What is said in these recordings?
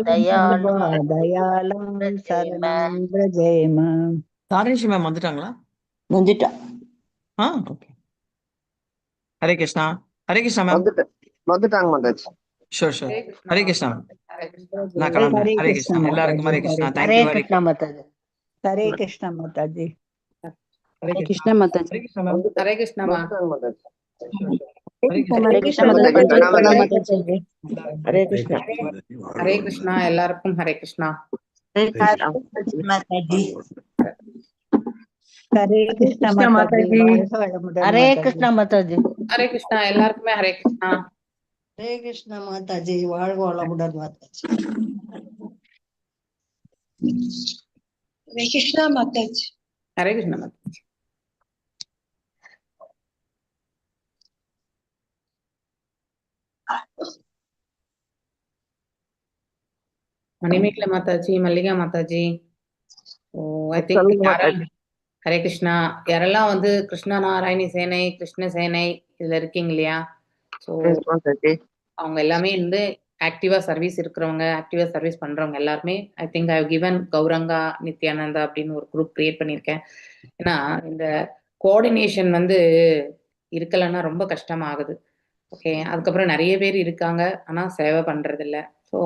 தயாலம் சரணம் பிரஜேம. தாரேஷ் மேம் வந்துட்டாங்களா? வந்துட்டா. ஓகே. ஹரே கிருஷ்ணா. ஹரே கிருஷ்ணா மேம். வந்துட்டாங்க Mataji. Sure sure. Hare Krishna ma'am. நான் கிளம்புறேன். ஹரே கிருஷ்ணா. எல்லாருக்கும் ஹரே கிருஷ்ணா. ஹரே கிருஷ்ணா மாதாஜி. ஹரே கிருஷ்ணா மாதாஜி. ஹரே கிருஷ்ணா மாதாஜி. ஹரே கிருஷ்ணா மேம். ஹரே கிருஷ்ணா மா. வந்துட்டாங்க மாதாஜி. ஹரே கிருஷ்ணா மாதாஜி. ஹரே கிருஷ்ணா. ஹரே கிருஷ்ணா எல்லாருக்கும் ஹரே கிருஷ்ணா. ஹரே கிருஷ்ணா மாதாஜி. ஹரே கிருஷ்ணா மாதாஜி. ஹரே கிருஷ்ணா எல்லாருக்குமே ஹரே கிருஷ்ணா. ஹரே கிருஷ்ணா மாதாஜி. வாழ்க வளமுடன் மாதாஜி. ஹரே கிருஷ்ணா மாதாஜி. ஹரே கிருஷ்ணா மாதாஜி. மணிமேகலை மாதாஜி, மல்லிகா மாதாஜி. ஐ திங்க் ஹரே கிருஷ்ணா யாரெல்லாம் வந்து கிருஷ்ண நாராயணி சேனை, கிருஷ்ண சேனை இதுல இருக்கீங்க இல்லையா? ஸோ அவங்க எல்லாமே வந்து ஆக்டிவா சர்வீஸ் இருக்கிறவங்க, ஆக்டிவா சர்வீஸ் பண்றவங்க எல்லாருமே I think I have given Gauranga Nityananda அப்படின்னு ஒரு குரூப் கிரியேட் பண்ணியிருக்கேன். ஏன்னா இந்த கோஆர்டினேஷன் வந்து இருக்கலைன்னா ரொம்ப கஷ்டமாகுது. ஓகே, அதுக்கப்புறம் நிறைய பேர் இருக்காங்க ஆனா சேவை பண்றது இல்லை. ஸோ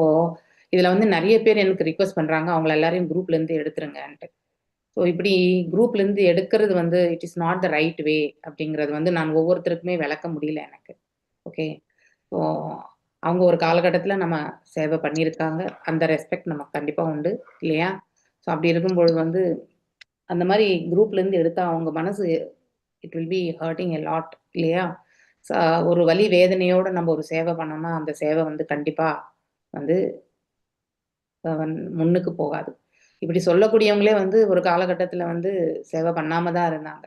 இதுல வந்து நிறைய பேர் எனக்கு ரிக்வெஸ்ட் பண்றாங்க அவங்கள எல்லாரையும் குரூப்ல இருந்து எடுத்துருங்கன்ட்டு. ஸோ இப்படி குரூப்ல இருந்து எடுக்கிறது வந்து it is not the right way அப்படிங்கிறது வந்து நான் ஒவ்வொருத்தருக்குமே விளக்க முடியல எனக்கு. ஓகே, ஸோ அவங்க ஒரு காலகட்டத்தில் நம்ம சேவை பண்ணியிருக்காங்க, அந்த ரெஸ்பெக்ட் நமக்கு கண்டிப்பாக உண்டு இல்லையா? ஸோ அப்படி இருக்கும்பொழுது வந்து அந்த மாதிரி குரூப்ல இருந்து எடுத்தா அவங்க மனசு it will be hurting a lot இல்லையா? ஒரு வலி வேதனையோட நம்ம ஒரு சேவை பண்ணோம்னா அந்த சேவை வந்து கண்டிப்பா வந்து முன்னுக்கு போகாது. இப்படி சொல்லக்கூடியவங்களே வந்து ஒரு காலகட்டத்தில் வந்து சேவை பண்ணாம தான் இருந்தாங்க.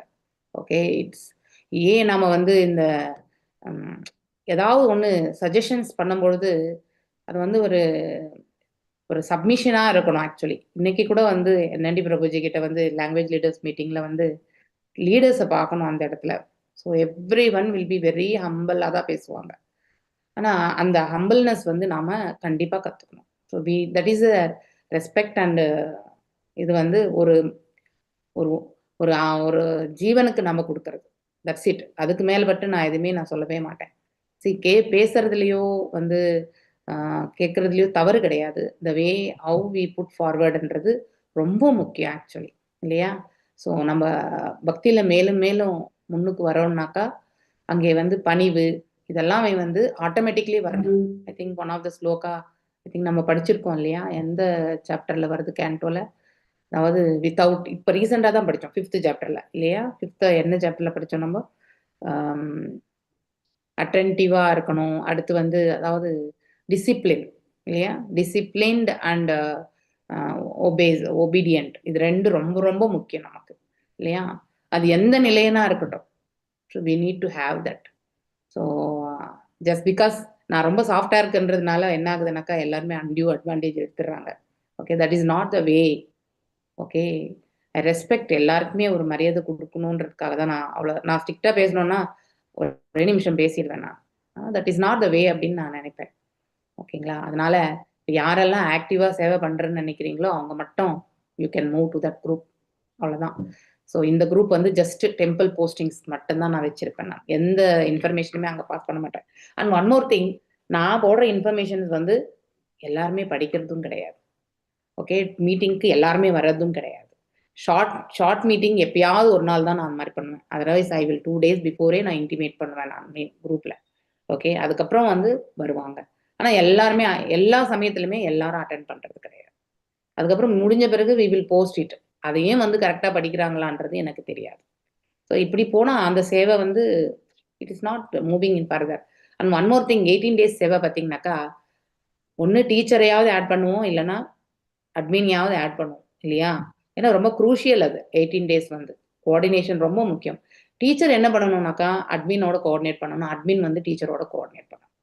ஓகே, ஏன் நாம வந்து இந்த ஏதாவது ஒன்று சஜஷன்ஸ் பண்ணும்பொழுது அது வந்து ஒரு ஒரு சப்மிஷனாக இருக்கணும். ஆக்சுவலி இன்னைக்கு கூட வந்து நண்டி பிரபுஜி கிட்ட வந்து லாங்குவேஜ் லீடர்ஸ் மீட்டிங்கில் வந்து லீடர்ஸை பார்க்கணும் அந்த இடத்துல. So every one will be very ஹம்பிளாக தான் பேசுவாங்க. ஆனால் அந்த ஹம்பிள்னஸ் வந்து நாம் கண்டிப்பாக கற்றுக்கணும். So that is a respect and இது வந்து ஒரு ஒரு ஒரு ஒரு ஜீவனுக்கு நம்ம கொடுக்கறது. That's it. அதுக்கு மேல்பட்டு நான் எதுவுமே நான் சொல்லவே மாட்டேன். பேசுறதுலையோ வந்து கேட்கறதுலையோ தவறு கிடையாது. த வே ஹவு வி புட் ஃபார்வர்டுன்றது ரொம்ப முக்கியம் ஆக்சுவலி இல்லையா? ஸோ நம்ம பக்தியில் மேலும் மேலும் முன்னுக்கு வரோம்னாக்கா அங்கே வந்து பணிவு இதெல்லாம் வந்து ஆட்டோமேட்டிக்லி வரணும். I think one of the shloka I think நம்ம படிச்சிருக்கோம் இல்லையா? எந்த சாப்டரில் வருது கேன்டோவில்? அதாவது வித்தவுட் இப்போ ரீசெண்டாக தான் படித்தோம் 5th சாப்டரில் இல்லையா? 5th என்ன சாப்டரில் படித்தோம் நம்ம? அட்டென்டிவாக இருக்கணும். அடுத்து வந்து அதாவது டிசிப்ளின் இல்லையா? டிசிப்ளின்ட் அண்ட் ஒபீடியன்ட் இது ரெண்டு ரொம்ப ரொம்ப முக்கியம் நமக்கு இல்லையா? அது எந்த நிலையனா இருக்கட்டும். So we need to have that. So just because நான் ரொம்ப சாஃப்டாக இருக்குன்றதுனால என்ன ஆகுதுனாக்கா எல்லாருமே அன்டியூ அட்வான்டேஜ் எடுத்துடுறாங்க. Okay, that is not the way. Okay, I respect எல்லாருக்குமே ஒரு மரியாதை கொடுக்கணுன்றதுக்காக தான் நான் ஸ்ட்ரிக்டாக பேசணும்னா ஒரு நிமிஷம் பேசிடுவேன் நான். தட் இஸ் நாட் த வே அப்படின்னு நான் நினைப்பேன். ஓகேங்களா? அதனால யாரெல்லாம் ஆக்டிவாக சேவை பண்ணுறேன்னு நினைக்கிறீங்களோ அவங்க மட்டும் you can move to that group. அவ்வளோதான். ஸோ இந்த குரூப் வந்து ஜஸ்ட் டெம்பிள் போஸ்டிங்ஸ் மட்டும்தான் நான் வச்சிருப்பேன். நான் எந்த இன்ஃபர்மேஷனுமே அங்கே பாஸ் பண்ண மாட்டேன். அண்ட் ஒன் மோர் திங், நான் போடுற இன்ஃபர்மேஷன்ஸ் வந்து எல்லாருமே படிக்கிறதும் கிடையாது. ஓகே, மீட்டிங்க்கு எல்லாருமே வர்றதும் கிடையாது. ஷார்ட் மீட்டிங் எப்பயாவது ஒரு நாள் தான் நான் அந்த மாதிரி பண்ணுவேன். Otherwise I will 2 days before நான் இன்டிமேட் பண்ணுவேன் நான் குரூப்பில். ஓகே, அதுக்கப்புறம் வந்து வருவாங்க. ஆனால் எல்லாருமே எல்லா சமயத்துலையுமே எல்லாரும் அட்டென்ட் பண்ணுறது கிடையாது. அதுக்கப்புறம் முடிஞ்ச பிறகு வி வில் போஸ்ட் இட். அதையும் வந்து கரெக்டாக படிக்கிறாங்களான்றது எனக்கு தெரியாது. ஸோ இப்படி போனால் அந்த சேவை வந்து it is not moving in further. And one more thing, 18 days சேவை பார்த்தீங்கன்னாக்கா ஒன்று டீச்சரையாவது ஆட் பண்ணுவோம், இல்லைன்னா அட்மினையாவது ஆட் பண்ணுவோம் இல்லையா? ஏன்னா ரொம்ப குரூஷியல் அது. 18 days வந்து கோஆர்டினேஷன் ரொம்ப முக்கியம். டீச்சர் என்ன பண்ணணும்னாக்கா அட்மினோட கோஆர்டினேட் பண்ணணும், அட்மின் வந்து டீச்சரோட கோஆர்டினேட் பண்ணணும்.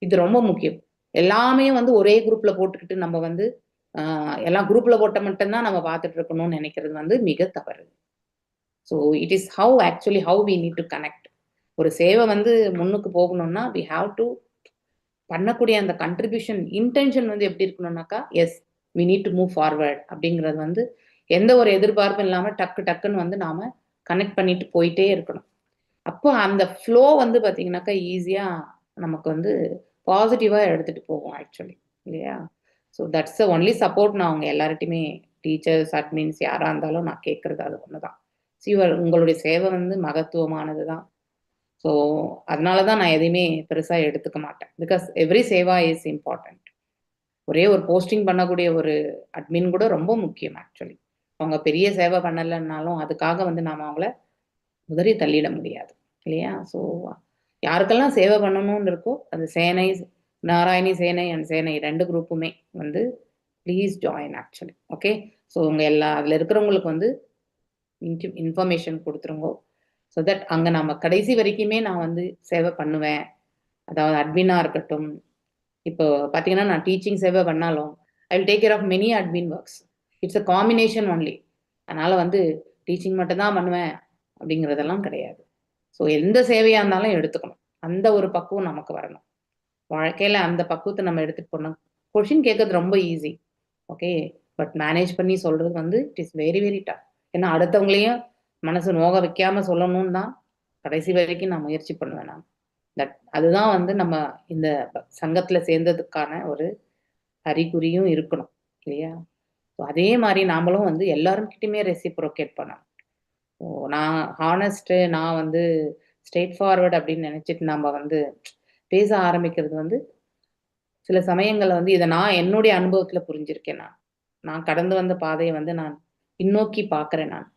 இது ரொம்ப முக்கியம். எல்லாமே வந்து ஒரே குரூப்ல போட்டுக்கிட்டு நம்ம வந்து எல்லாம் குரூப்ல போட்ட மட்டும்தான் நம்ம பார்த்துட்டு இருக்கணும்னு நினைக்கிறது வந்து மிக தவறு. So it is how we need to connect. ஒரு சேவை வந்து முன்னுக்கு போகணும்னா வி ஹாவ் டு பண்ணக்கூடிய அந்த கண்ட்ரிபியூஷன் இன்டென்ஷன் வந்து எப்படி இருக்கணும்னாக்கா, as we need to move forward அப்படிங்கிறது வந்து எந்த ஒரு எதிர்பார்ப்பும் இல்லாம டக்குன்னு வந்து நாம கனெக்ட் பண்ணிட்டு போயிட்டே இருக்கணும். அப்போ அந்த ஃப்ளோ வந்து பார்த்தீங்கன்னாக்கா ஈஸியா நமக்கு வந்து பாசிட்டிவா எடுத்துட்டு போகும் ஆக்சுவலி, இல்லையா? So that's the only support நான் அவங்க எல்லார்கிட்டயுமே டீச்சர்ஸ், அட்மின்ஸ் யாரா இருந்தாலும் நான் கேட்கறது அது ஒண்ணுதான். உங்களுடைய சேவை வந்து மகத்துவமானது தான். ஸோ அதனால தான் நான் எதையுமே பெருசா எடுத்துக்க மாட்டேன். Because every Seva is important. ஒரே ஒரு போஸ்டிங் பண்ணக்கூடிய ஒரு அட்மின் கூட ரொம்ப முக்கியம் ஆக்சுவலி. அவங்க பெரிய சேவை பண்ணலைன்னாலும் அதுக்காக வந்து நாம அவங்கள உதறி தள்ளிட முடியாது, இல்லையா? ஸோ யாருக்கெல்லாம் சேவை பண்ணணும்னு இருக்கோ அது சேனை, நாராயணி சேனை அண்ட் சேனை 2 குரூப்புமே வந்து please join actually. Okay, so உங்க எல்லா அதில் இருக்கிறவங்களுக்கு வந்து இன்ஃபர்மேஷன் கொடுத்துருங்கோ. ஸோ தட் அங்கே நம்ம கடைசி வரைக்குமே நான் வந்து சேவை பண்ணுவேன். அதாவது அட்மினா இருக்கட்டும், இப்போ பார்த்தீங்கன்னா நான் டீச்சிங் சேவை பண்ணாலும் I will take care of many admin works. It's a combination only. அதனால வந்து டீச்சிங் மட்டும் தான் பண்ணுவேன் அப்படிங்கிறதெல்லாம் கிடையாது. ஸோ எந்த சேவையா இருந்தாலும் எடுத்துக்கணும். அந்த ஒரு பக்குவம் நமக்கு வரணும் வாழ்க்கையில. அந்த பக்குவத்தை நம்ம எடுத்துட்டு போனோம். கொஷின் கேட்கறது ரொம்ப ஈஸி, ஓகே, பட் மேனேஜ் பண்ணி சொல்றது வந்து it is very very tough. ஏன்னா அடுத்தவங்களையும் மனசு நோக வைக்காம சொல்லணும்னு தான் கடைசி வரைக்கும் நான் முயற்சி பண்ணுவேன் நான். அதுதான் வந்து நம்ம இந்த சங்கத்துல சேர்ந்ததுக்கான ஒரு அறிகுறியும் இருக்கணும், இல்லையா? அதே மாதிரி நாமளும் வந்து எல்லாருக்கிட்டையுமே ரெசிப்ரோகேட் பண்ணணும். நான் ஹானஸ்ட், நான் வந்து ஸ்ட்ரெயிட் ஃபார்வர்ட் அப்படின்னு நினைச்சிட்டு நம்ம வந்து பேச ஆரம்பிக்கிறது வந்து சில சமயங்கள்ல வந்து இதை நான் என்னுடைய அனுபவத்துல புரிஞ்சிருக்கேன். நான் கடந்து வந்த பாதையை வந்து நான் பின்னோக்கி பார்க்கிறேன். நான்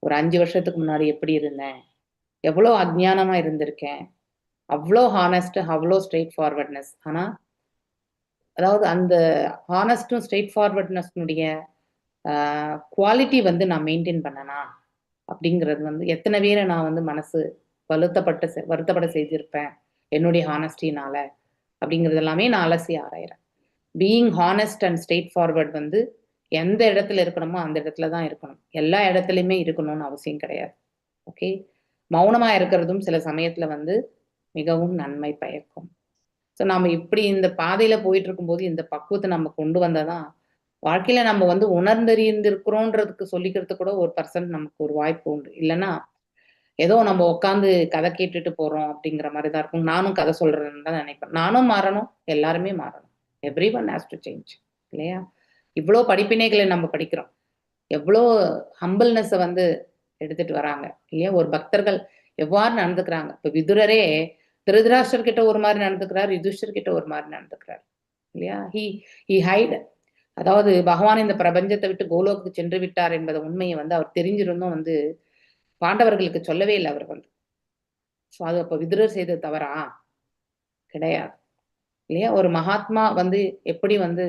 ஒரு 5 வருஷத்துக்கு முன்னாடி எப்படி இருந்தேன், எவ்வளோ அஜ்ஞானமா இருந்திருக்கேன், அவ்வளோ ஹானஸ்ட், அவ்வளோ ஸ்ட்ரெயிட் ஃபார்வர்ட்னஸ். ஆனா அதாவது அந்த ஹானஸ்டும் ஸ்ட்ரெயிட் ஃபார்வர்ட்னஸ்னுடைய குவாலிட்டி வந்து நான் மெயின்டைன் பண்ணனா அப்படிங்கிறது வந்து எத்தனை பேரை நான் வந்து மனசு வருத்தப்பட செய்திருப்பேன் என்னுடைய ஹானஸ்டினால அப்படிங்கிறது எல்லாமே நான் அலசி ஆராயிறேன். Being honest and straightforward வந்து எந்த இடத்துல இருக்கணுமோ அந்த இடத்துல தான் இருக்கணும். எல்லா இடத்துலையுமே இருக்கணும்னு அவசியம் கிடையாது. ஓகே, மௌனமா இருக்கிறதும் சில சமயத்துல வந்து மிகவும் நன்மை பயக்கும். ஸோ நம்ம இப்படி இந்த பாதையில போயிட்டு இருக்கும்போது இந்த பக்குவத்தை நம்ம கொண்டு வந்தாதான் வாழ்க்கையில நம்ம வந்து உணர்ந்தறிந்திருக்கிறோன்றதுக்கு சொல்லிக்கிறதுக்கு கூட ஒரு பர்சன்ட் நமக்கு ஒரு வாய்ப்பு உண்டு. இல்லைன்னா ஏதோ நம்ம உட்காந்து கதை கேட்டுட்டு போறோம் அப்படிங்கிற மாதிரி தான் இருக்கும். நானும் கதை சொல்றேன்னு தான் நினைப்பேன். நானும் மாறணும், எல்லாருமே மாறணும். Every one has to change, இல்லையா? இவ்வளோ படிப்பினைகளை நம்ம படிக்கிறோம், எவ்வளோ ஹம்பிள்னஸை வந்து எடுத்துட்டு வராங்க, இல்லையா? ஒரு பக்தர்கள் எவ்வாறு நடந்துக்கிறாங்க. இப்ப விதுரரே திருதராஷ்டர் கிட்ட ஒரு மாதிரி நடந்துக்கிறார், யுதிஷ்டர் கிட்ட ஒரு மாதிரி நடந்துக்கிறார், இல்லையா? He hide. அதாவது பகவான் இந்த பிரபஞ்சத்தை விட்டு கோலோக்கு சென்று விட்டார் என்பத உண்மையை வந்து அவர் தெரிஞ்சிருந்தும் வந்து பாண்டவர்களுக்கு சொல்லவே இல்லை அவர் வந்து. ஸோ அது அப்ப விதுரர் செய்தது தவறா? கிடையாது, இல்லையா? ஒரு மகாத்மா வந்து எப்படி வந்து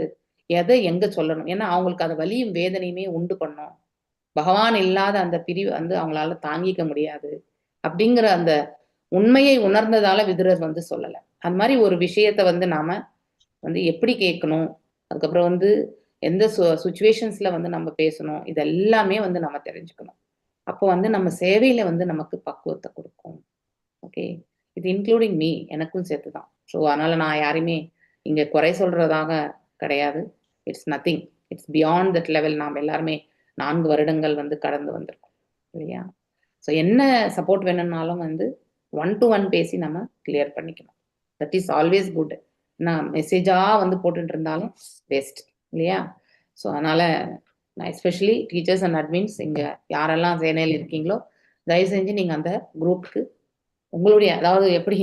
எதை எங்க சொல்லணும், ஏன்னா அவங்களுக்கு அந்த வலியும் வேதனையுமே உண்டு பண்ணும். பகவான் இல்லாத அந்த பிரிவு வந்து அவங்களால தாங்கிக்க முடியாது அப்படிங்கிற அந்த உண்மையை உணர்ந்ததால விதுரர் வந்து சொல்லலை. அந்த மாதிரி ஒரு விஷயத்த வந்து நாம வந்து எப்படி கேட்கணும், அதுக்கப்புறம் வந்து எந்த சுச்சுவேஷன்ஸ்ல வந்து நம்ம பேசணும், இது எல்லாமே வந்து நம்ம தெரிஞ்சுக்கணும். அப்போ வந்து நம்ம சேவையில வந்து நமக்கு பக்குவத்தை கொடுக்கும். ஓகே, இது இன்க்ளூடிங் மீ, எனக்கும் சேர்த்துதான். ஸோ அதனால நான் யாரையுமே இங்க குறை சொல்றதாக கிடையாது. It's nothing, it's beyond that level. நாம் எல்லாருமே 4 வருடங்கள் வந்து கடந்து வந்திருக்கோம், இல்லையா? ஸோ என்ன சப்போர்ட் வேணும்னாலும் வந்து 1 to 1 பேசி நம்ம கிளியர் பண்ணிக்கணும். That is always good. நான் மெசேஜா வந்து போட்டுட்டு இருந்தாலும் பெஸ்ட், இல்லையா? ஸோ அதனால நான் எஸ்பெஷலி டீச்சர்ஸ் அண்ட் அட்மின்ஸ் இங்க யாரெல்லாம் சேனையில் இருக்கீங்களோ தயவு செஞ்சு நீங்க அந்த குரூப்புக்கு உங்களுடைய, அதாவது எப்படி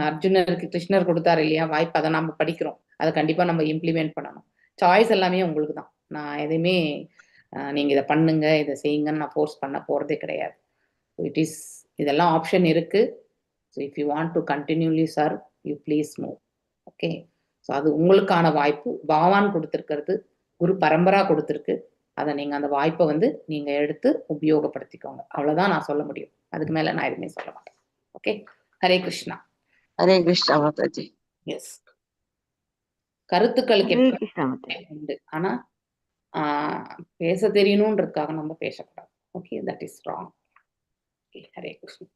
அர்ஜுனருக்கு கிருஷ்ணர் கொடுத்தாரு இல்லையா வாய்ப்பு, அதை நம்ம படிக்கிறோம், அதை கண்டிப்பா நம்ம இம்ப்ளிமெண்ட் பண்ணணும். சாய்ஸ் எல்லாமே உங்களுக்கு தான். நான் எதையுமே நீங்க இதை பண்ணுங்க இதை செய்யுங்கன்னு நான் ஃபோர்ஸ் பண்ண போறதே கிடையாது. இட் இஸ், இதெல்லாம் ஆப்ஷன் இருக்கு. So if you want to continuously serve you please move. Okay, so அது உங்களுக்கான வாய்ப்பு பகவான் கொடுத்துருக்கிறது, குரு பரம்பரா கொடுத்துருக்கு. அதை நீங்க அந்த வாய்ப்பை வந்து நீங்க எடுத்து உபயோகப்படுத்திக்கோங்க. அவ்வளவுதான் நான் சொல்ல முடியும். அதுக்கு மேல நான் எதுவுமே சொல்ல மாட்டேன். ஓகே, ஹரே கிருஷ்ணா. ஹரே கிருஷ்ணா மாதாஜி. எஸ், கருத்துக்களுக்கு ஹரே கிருஷ்ணா மாதாஜி. உண்டு, ஆனா பேச தெரியணும்ன்றதுக்காக நம்ம பேசக்கூடாது. Okay, that is wrong. Hare Krishna.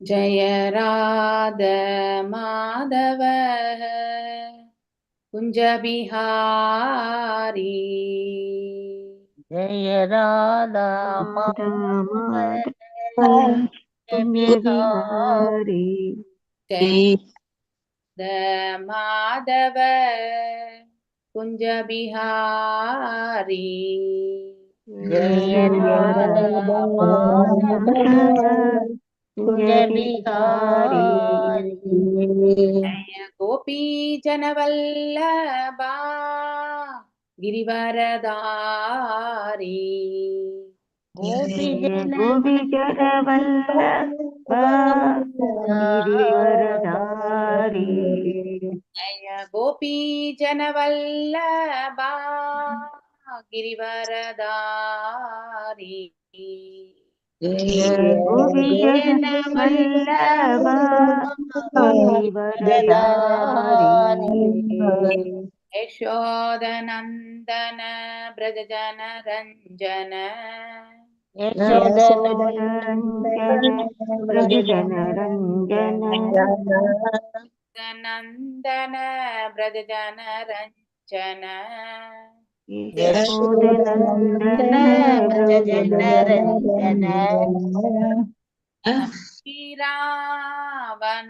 जय राध माधव कुंज बिहारी जय राधा बिहारी जय माधव कुंज बिहारी जय राधा कुंज बिहारी जय गोपी जनवल्लभा गिरिवरधारी गोपी गिरिवरधारी जय गोपी जनवल्लभा गिरिवरधारी यशोदनन्दन ब्रजजन रञ्जन नन्दन ब्रजजन रञ्जन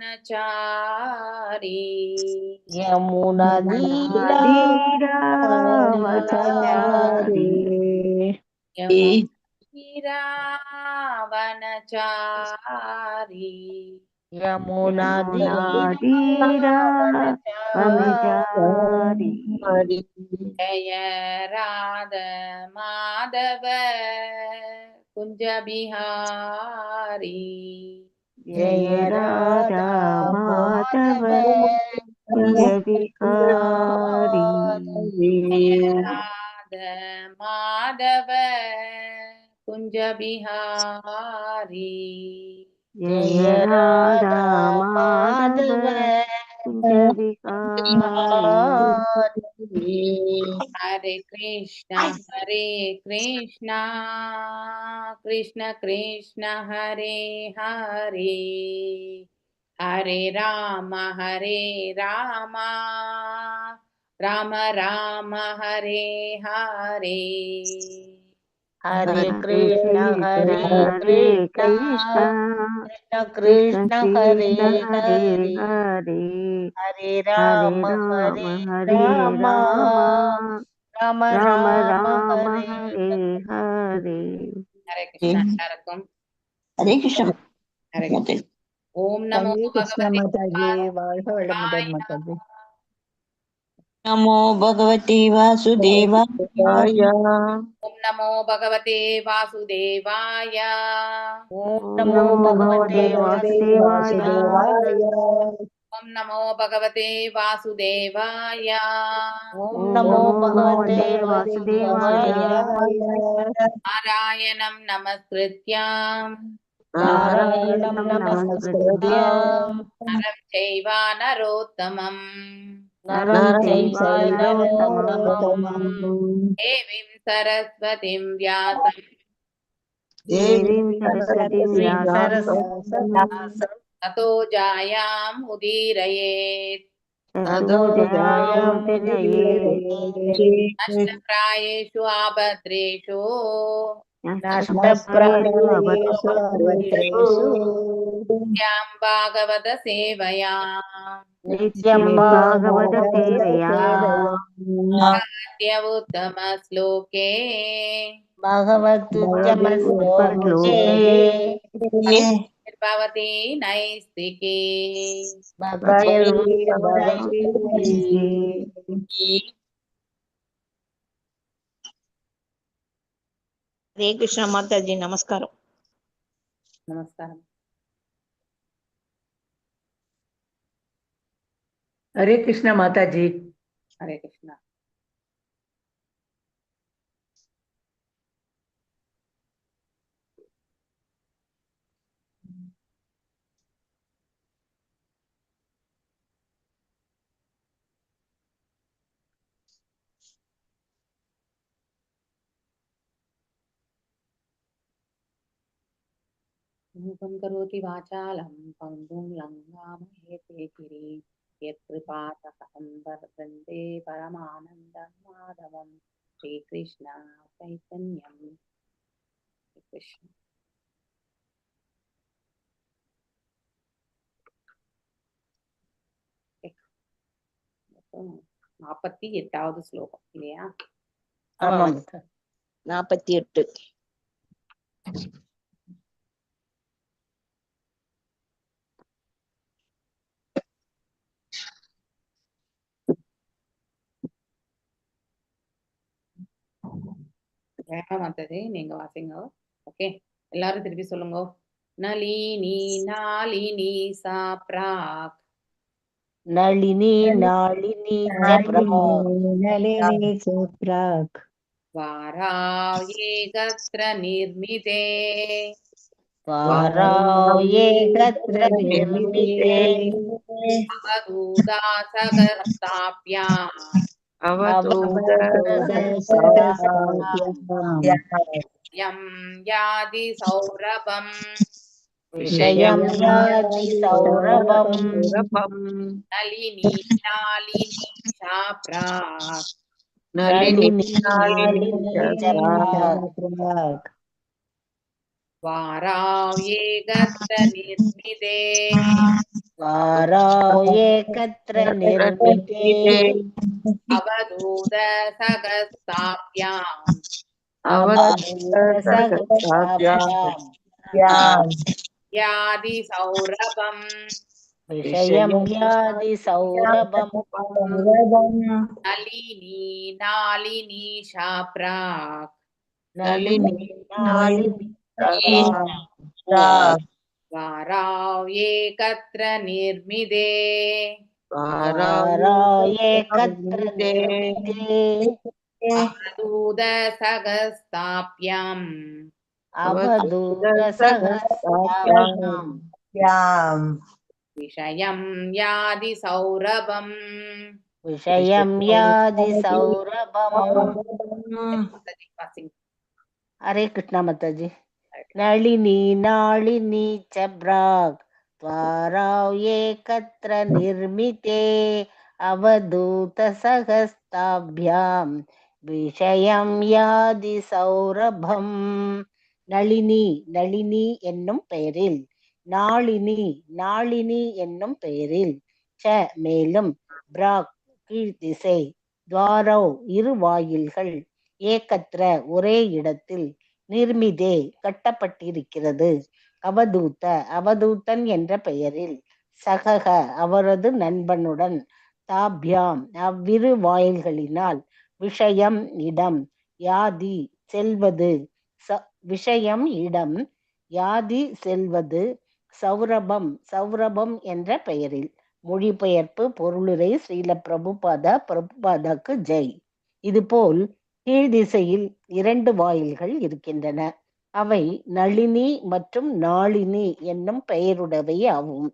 रावणचारी यमुना रावणचारी यमुना जय राध माधव कुंज बिहारी जय राधा माधव कुंज बिहारी राध माधव कुंज बिहारी जय राधा माधव कुंज बिहारी हरे कृष्णा कृष्ण कृष्ण हरे हरे हरे राम राम राम हरे हरे हरे कृष्ण कृष्ण कृष्ण हरे हरे हरे राम राम हरे हरे कृष्णा எல்லாருக்கும் हरे कृष्ण हरे कृष्ण ओम नमो हरे कृष्ण भगवते माताजी வாழ்க வளமுடன் माताजी नमो भगवते वासुदेवाय ओम नमो भगवते वासुदेवाय ओम नमो भगवते वासुदेवाय ओम नमो भगवते वासुदेवाय ओम नमो भगवते वासुदेवाय नारायणं नमस्कृत्यां नारायणं नमस्कृत्य नरं चैव नरोत्तमं नरं चैव नरोत्तमम् देवीं सरस्वतीं व्यासं देवीं सरस्वतीं व्यासं ततो जायाम् उदीरयेत् ततो जयामुदीरये नष्टप्रायेषु आभद्रेषु नष्टप्रायेषु अभद्रेषु नित्यां भागवत सेवया नित्यं भागवत सेवया अद्य उत्तमश्लोके भगवत्तमश्लोके भवति नैस्तिके भगवती हरे कृष्ण माताजी नमस्कारम नमस्कारम् हरे कृष्ण माताजी हरे कृष्ण मूकं करोति वाचालं पङ्गुं लङ्घामहे गिरिं यत्कृपातकं वन्दे परमानन्दं माधवं श्रीकृष्ण चैतन्यं कृष्ण 48வது ஸ்லோகம் இல்லையா? ஆமாம். 48. வேகம் வந்தது, நீங்க வாசிங்க. ஓகே, எல்லாரும் திருப்பி சொல்லுங்க. நளினி நாளினி சா பிராக் நளினி நாளினி ச பிராக் नलिनी च प्राक् वाराये गत्र निर्मिते वाराये गत्र निर्मिते अवधूदासगस्ताभ्याम् अवधूतसहस्राभ्याम् यं यादि सौरभम् विषयं याति सौरभम् नलिनी नालिनी चा प्राक् नलिनी नालिनी च प्राक् वाराये गत्र निर्मिते वाराये गत्र निर्मिते अवधूतसहस्ताभ्याम् अवधूतसहस्राभ्याम् यादि सौरभम् विषयं याति सौरभम् नलिनी नालिनी चा प्राक् नलिनी नालिनी वाराये गत्र निर्मिते वाराये गत्र निर्मिते अवधूतसहस्ताभ्याम् अवधूतसहस्राभ्याम् विषयं यादि सौरभम् विषयं याति सौरभम् हरे कृष्ण माताजी नलिनी नालिनी च प्राक् द्वाराये कत्र निर्मिते अवधूतसहस्ताभ्याम् விஷயம் யாதி சௌரபம். நளினி நளினி என்னும் பெயரில், நாளினி நாளினி என்னும் பெயரில், ச மேலும், பிராக் கீழ்திசை, துவாரோ இரு வாயில்கள், ஏகத்ர ஒரே இடத்தில், நிர்மிதே கட்டப்பட்டிருக்கிறது, அவதூத அவதூதன் என்ற பெயரில், சகக அவரது நண்பனுடன், தாபியாம் அவ்விரு வாயில்களினால், விஷயம் இடம், யாதி செல்வது, விஷயம் இடம், யாதி செல்வது, சௌரபம் சௌரபம் என்ற பெயரில். மொழிபெயர்ப்பு பொருளுரை ஸ்ரீல பிரபுபாதாக்கு ஜெய். இதுபோல் கீழ் திசையில் 2 வாயில்கள் இருக்கின்றன. அவை நளினி மற்றும் நாளினி என்னும் பெயருடவை ஆகும்.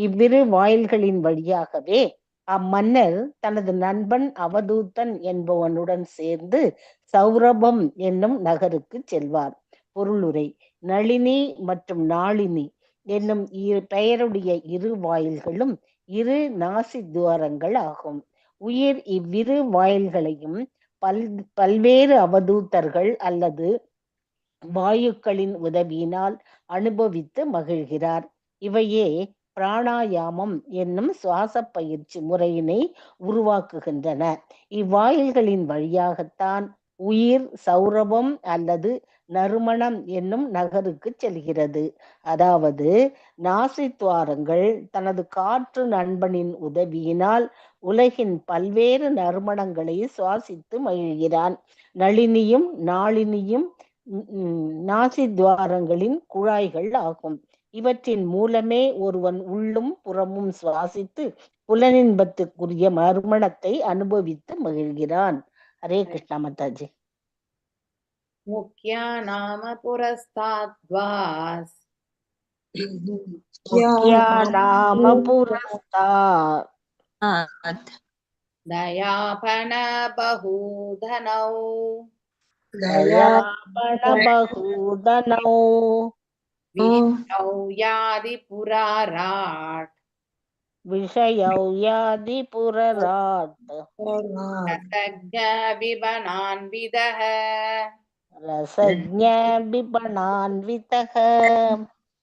இவ்விரு வாயில்களின் வழியாகவே அம்மன்னர் தனது நண்பன் அவதூதன் என்பவனுடன் சேர்ந்து சௌரபம் என்னும் நகருக்கு செல்வார். பொருளுரை: நளினி மற்றும் நாளினி என்னும் பெயருடைய இரு வாயில்களும் 2 நாசி துவாரங்கள் ஆகும். உயிர் இவ்விரு வாயில்களையும் பல்வேறு அவதூதர்கள் அல்லது வாயுக்களின் உதவியினால் அனுபவித்து மகிழ்கிறார். இவையே பிராணாயாமம் என்னும் சுவாச பயிற்சி முறையினை உருவாக்குகின்றன. இவ்வாயில்களின் வழியாகத்தான் உயிர் சௌரபம் அல்லது நறுமணம் என்னும் நகருக்கு செல்கிறது. அதாவது நாசித்துவாரங்கள் தனது காற்று நண்பனின் உதவியினால் உலகின் பல்வேறு நறுமணங்களை சுவாசித்து மகிழ்கிறான். நளினியும் நாளினியும் நாசித்வாரங்களின் குழாய்கள் ஆகும். இவற்றின் மூலமே ஒருவன் உள்ளும் புறமும் சுவாசித்து புலனின்பத்துக்குரிய மறுமணத்தை அனுபவித்து மகிழ்கிறான். ஹரே கிருஷ்ணா மாதாஜி. முக்கிய நாம புரஸ்தாத்வாஸ் தயாபன பஹூதனௌ विष्णौ यादि पुराराट् விஷயௌ யாதி புரராட் रसज्ञ विबनान्विदः ரசஜ்ஞ விபணான்விதः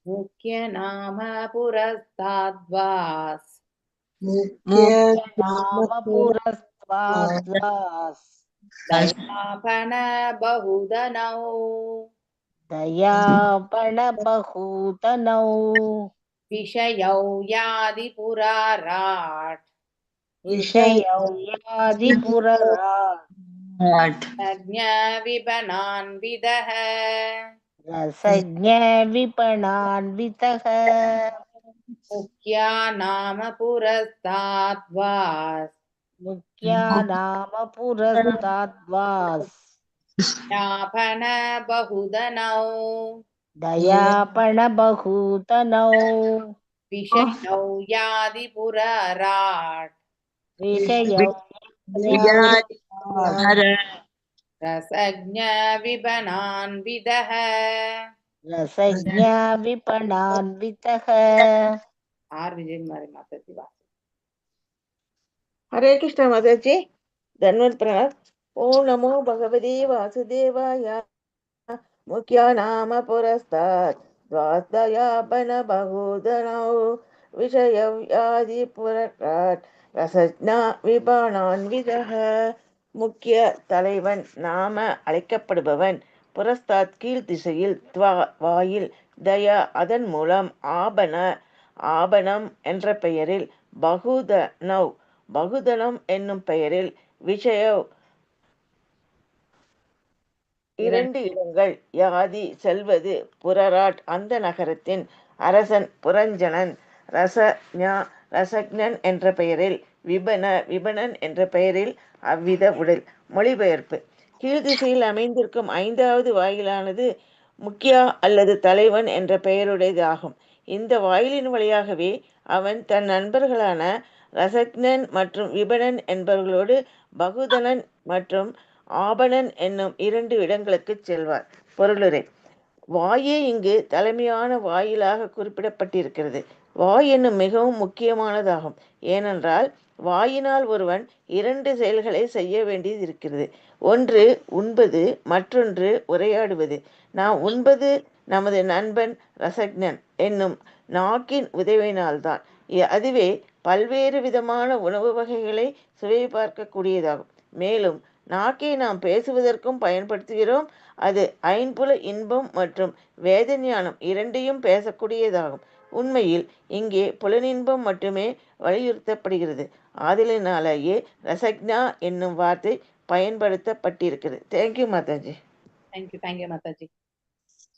मुख्य नाम पुरस्ताद्वास् நாம புரஸ்வாத்வாஸ் दयापन बहुधनौ தயாபண பகூதனௌ विषयौ यादि पुराराट् விஷயௌ யாதி புரராட் रसज्ञ विबनान्विदः ரசஜ்ஞ விபணான்விதः मुख्या नाम पुरस्ताद्वास् முக்கியா நாம புரஸ்தாத்வாஸ் यापन बहुधनौ दयापण बहूतनौ विषयौ यादि पुराराट् विषयौ रसज्ञ विबनान्विदः रसज्ञा विपणान्वितः आर विजयकुमारी माताजी वास हरे कृष्ण माताजी धन्यवाद प्रणाम। ओम नमो भगवते वासुदेवाय। मुख्या नाम पुरस्तात् द्वादयापन बहुधनौ विषयौ यादि पुरराट् रसज्ञा विபாணான்விதः। முக்கிய தலைவன் நாம அழைக்கப்படுபவன், புரஸ்தாத் கீழ் திசையில், துவா வாயில், தயா அதன் மூலம், ஆபன ஆபணம் என்ற பெயரில், பகுதனௌ பகுதனம் என்னும் பெயரில், விஷயோ இரண்டு இடங்கள், யாதி செல்வது, புரராட் அந்த நகரத்தின் அரசன் புரஞ்சனன், ரசக்ஞன் என்ற பெயரில், விபணன் என்ற பெயரில் அவ்வித உடல். மொழிபெயர்ப்பு. கீழ்திசையில் அமைந்திருக்கும் 5வது வாயிலானது முக்கியா அல்லது தலைவன் என்ற பெயருடையதாகும். இந்த வாயிலின் வழியாகவே அவன் தன் நண்பர்களான ரசக்ஞன் மற்றும் விபணன் என்பவர்களோடு பகுதனன் மற்றும் ஆபணன் என்னும் 2 இடங்களுக்கு செல்வார். பொருளுரை. வாயே இங்கு தலைமையான வாயிலாக குறிப்பிடப்பட்டிருக்கிறது. வாய் என்னும் மிகவும் முக்கியமானதாகும். ஏனென்றால் வாயினால் ஒருவன் 2 செயல்களை செய்ய வேண்டியது இருக்கிறது. ஒன்று உண்பது, மற்றொன்று உரையாடுவது. நாம் உண்பது நமது நண்பன் ரசக்ஞன் என்னும் நாக்கின் உதவியினால்தான். அதுவே பல்வேறு விதமான உணவு வகைகளை சுவை பார்க்கக்கூடியதாகும். மேலும் நாக்கை நாம் பேசுவதற்கும் பயன்படுத்துகிறோம். அது ஐம்புல இன்பம் மற்றும் வேத ஞானம் இரண்டையும் பேசக்கூடியதாகும். உண்மையில் இங்கே புலனின்பம் மட்டுமே வலியுறுத்தப்படுகிறது. ஆதலினாலேயே ரசக்ஞா என்னும் வார்த்தை பயன்படுத்தப்பட்டிருக்கிறது. Thank you Mataji. Thank you Mataji.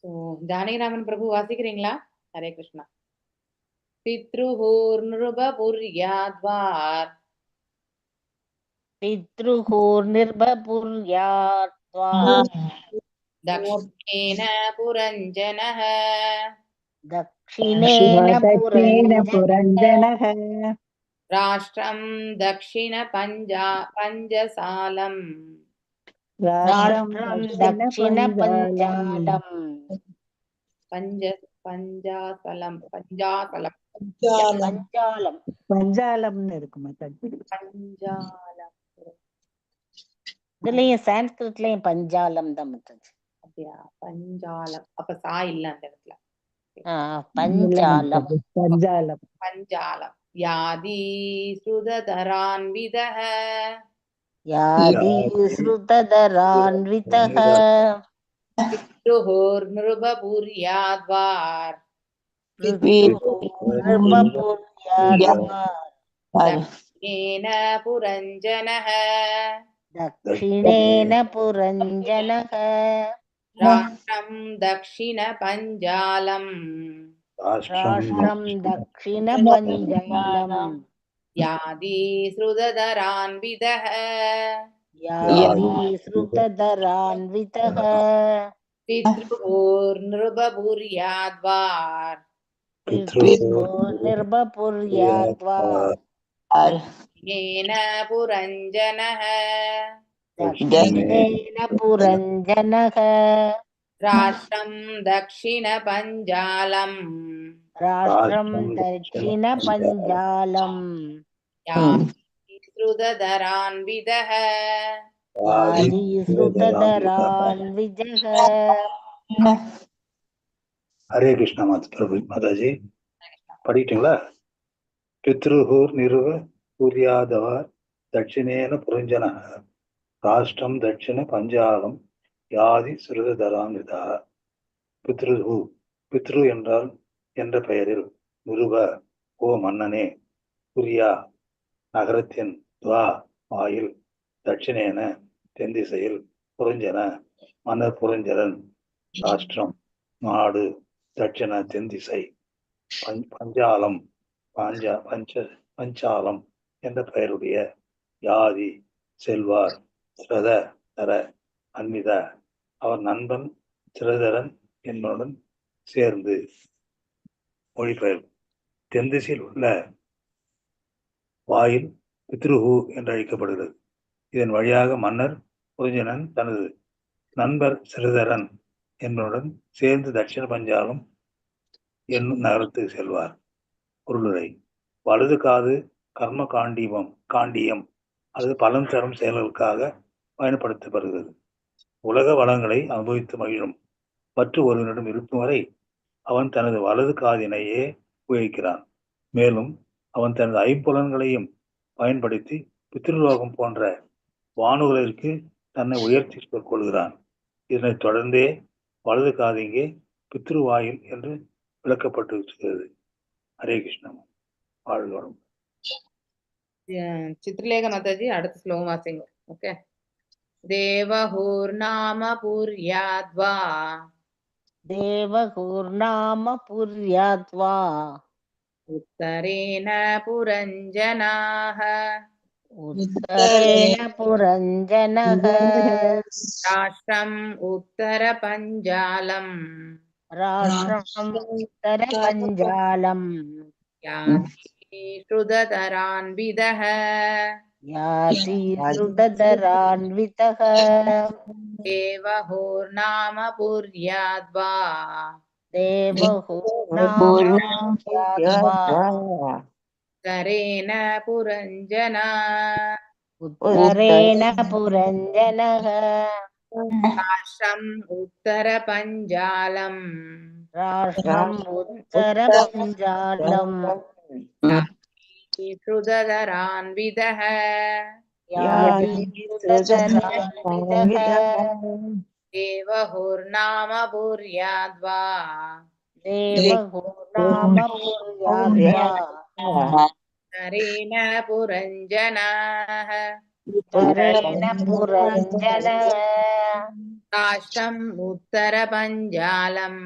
So Janakiraman Prabhu வாசிக்கிறீங்களா? ஹரே கிருஷ்ணா. பித்ருஹூர்நிருபபுர்யாத்வார் पितृहूर्निर्भपुर्यात्वात् दक्षिणेन पुरञ्जनः दक्षिणेन पुरञ्जनः राष्ट्रं दक्षिणपञ्जालम् राष्ट्रं दक्षिणपञ्जालम् பஞ்சாலம் பஞ்சாலம்னு இருக்கு மாதாஜி. பஞ்சாலம் இதுலயும் சான்ஸ்கிரிட்லயும் பஞ்சாலம் தான் மாதாஜி. அப்படியா? பஞ்சாலம் அப்ப சா இல்ல அந்த இடத்துல. பஞ்சாலம் பஞ்சாலம் யாதி ஸ்ருததரான்விதः ஸ்ருததரான்விதः பித்ருஹூர்நிருபபுர்யாத்வார் दक्षिणेन पुरञ्जनः दक्षिणेन पुरञ्जनः राष्ट्रं दक्षिणपञ्जालम् राष्ट्रं दक्षिणपञ्जालम् यादि श्रुतधरान्वितः श्रुतधरान्वितः पितृभूर्नृपभूर्याद्वार निर्भपुर्याद्वार दक्षिणेन पुरञ्जनः दक्षिणेन पुरञ्जनः ராஷ்டிரம் தக்ஷிண பஞ்சாலம் ராஷ்டிரம் தட்சிண பஞ்சாலம் யாதி ஸ்ருததரான்விதः யாதி ஸ்ருததரான்விதः. ஹரே கிருஷ்ணா மாதாஜி படிக்கிட்டீங்களா? பித்ருஹூர் நிருவ சூர்யாதவார் தட்சிணேன புரஞ்சன ராஷ்டிரம் தட்சிண பஞ்சாலம் யாதி சுருதரான்விதா. பித்ருஹு, பித்ரு என்றால் என்ற பெயரில், நிருப ஓ மன்னனே, புரியா நகரத்தின், துவா வாயில், தட்சிணேன தென் திசையில், புரஞ்சன மன்னர் புரஞ்சரன், ராஷ்டிரம் நாடு, தட்சிண தென் திசை, பஞ்சாலம் பஞ்சாலம் என்ற பெயருடைய, யாதி செல்வார், சிரத தர அன்மித அவர் நண்பன் சிரதரன் என்பனுடன் சேர்ந்து. மொழிபெயர்: தென்திசையில் உள்ள வாயில் பித்ருஹு என்று அழைக்கப்படுகிறது. இதன் வழியாக மன்னர் புரஞ்சனன் தனது நண்பர் சிரதரன் என்பனுடன் சேர்ந்து தட்சிண பஞ்சாலம் என்னும் நகரத்துக்கு செல்வார். பொருளுரை: வலது காது கர்ம காண்டியம் அல்லது பலன் தரும் செயல்களுக்காக பயன்படுத்தப்படுகிறது. உலக வளங்களை அனுபவித்து மகிழும் பற்று ஒருவனிடம் இருக்கும் வரை அவன் தனது வலது காதினையே உபயோகிக்கிறான். மேலும் அவன் தனது ஐம்புலன்களையும் பயன்படுத்தி பித்ருலோகம் போன்ற வானுகளிற்கு தன்னை உயர்த்தி கொள்கிறான். இதனைத் தொடர்ந்தே வலது காது இங்கே பித்ருவாயில் என்று விளக்கப்பட்டிருக்கிறது. ஹரே கிருஷ்ணம். வாழ்வோம். சித்ரலேகா மாதாஜி அடுத்த ஸ்லோகம் வாசிங்க. ஓகே. தேவஹூர்நாம புர்யாத்வா தேவகூர்நாம புர்யாத்வா உத்தரேன புரஞ்சனாஹ உத்தரேண புரஞ்சனः ராஷ்டிரம் உத்தர பஞ்சாலம் ராஷ்டிரம் உத்தர பஞ்சாலம் யாதி ஸ்ருததரான்விதः யாதி ஸ்ருததரான்விதः. தேவஹூர்நாம புர்யாத்வா தேவஹூர்நாம புர்யாத்வா உத்தரேன புரஞ்சனா உத்தரேண புரஞ்சனः ராஷ்டிரம் உத்தர பஞ்சாலம் ராஷ்டிரம் உத்தர பஞ்சாலம் ஸ்ருததரான்விதः யாதி ஸ்ருததரான்விதः. தேவஹூர்நாம புர்யாத்வா தேவஹூர்நாம புர்யாத்வா உத்தரேன புரஞ்சனாः உத்தரேண புரஞ்சனः ராஷ்டிரம் உத்தர பஞ்சாலம்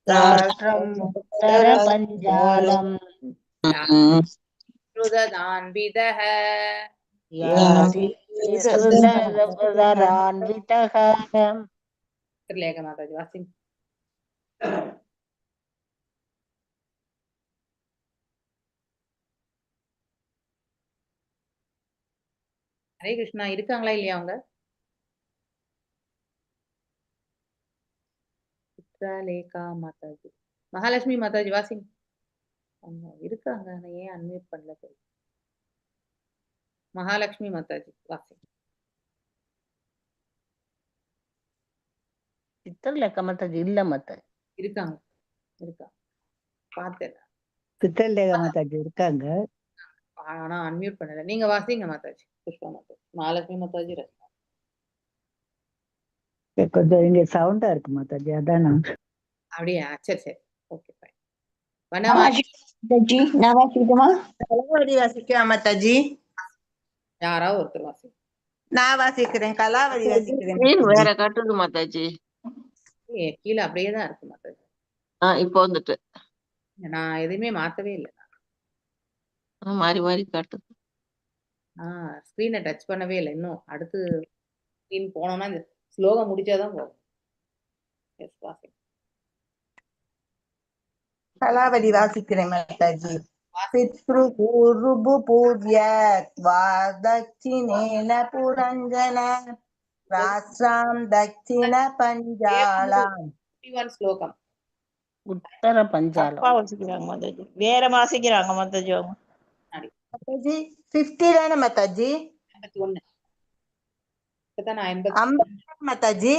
ராஷ்டிரம் உத்தர பஞ்சாலம் ஸ்ருததான்விதः யாதி ஸ்ருததரான்விதः. லேக மாதாஜி வாசிங். ஹரே கிருஷ்ணா இருக்காங்களா இல்லையா அவங்க? சித்ரலேகா மாதாஜி, மகாலட்சுமி மாதாஜி வாசிங். அவங்க இருக்காங்க, நான் ஏன் அன்மியூட் பண்ணல? மகாலட்சுமி மாதாஜி வாசிங். சித்திரலேகா மாதாஜி இல்ல மாதாஜி. இருக்காங்க பார்த்தேன், சித்திரலேகா மாதாஜி இருக்காங்க, ஆனா அன்மியூட் பண்ணல. நீங்க வாசிங்க மாதாஜி. புஷ்பா மாதாஜி, மகாலட்சுமி மாதாஜி. கொஞ்சம் இங்க சவுண்டா இருக்கு மாதாஜி, அதான் நான். அப்படியா? சரி சரி, ஓகே ஃபைன். நான் வாசிக்கட்டுமா? கலாவதி வாசிக்கா மாதாஜி? யாராவது ஒருத்தர் வாசி. நான் வாசிக்கிறேன், கலாவதி வாசிக்கிறேன். வேற காட்டுது மாதாஜி. கீழே அப்படியே தான் இருக்கு மாதாஜி. இப்போ வந்துட்டு நான் எதுவுமே மாத்தவே இல்லை. மாறி மாறி காட்டுது. ஸ்கிரீனை டச் பண்ணவே இல்லை. இன்னும் அடுத்து ஸ்கிரீன் போனோம்னா இந்த ஸ்லோகம் முடிச்சாதான் போகும். எஸ் வாசி. கலாவதி வாசிக்கிறேன் மாதாஜி. பித்ருபூர்வபூர்யத்வா தட்சிணேன புரஞ்சன ராஷ்டிராம் தட்சிண பஞ்சாலாம் 51 ஸ்லோகம். உத்தர பஞ்சாலம். அப்பா வாசிக்கிறாங்க மாதாஜி, வேற வாசிக்கிறாங்க மாதாஜி அவங்க. மாதாஜி 50 தானே மாதாஜி? 51. இப்பதான் நான் 50 மாதாஜி.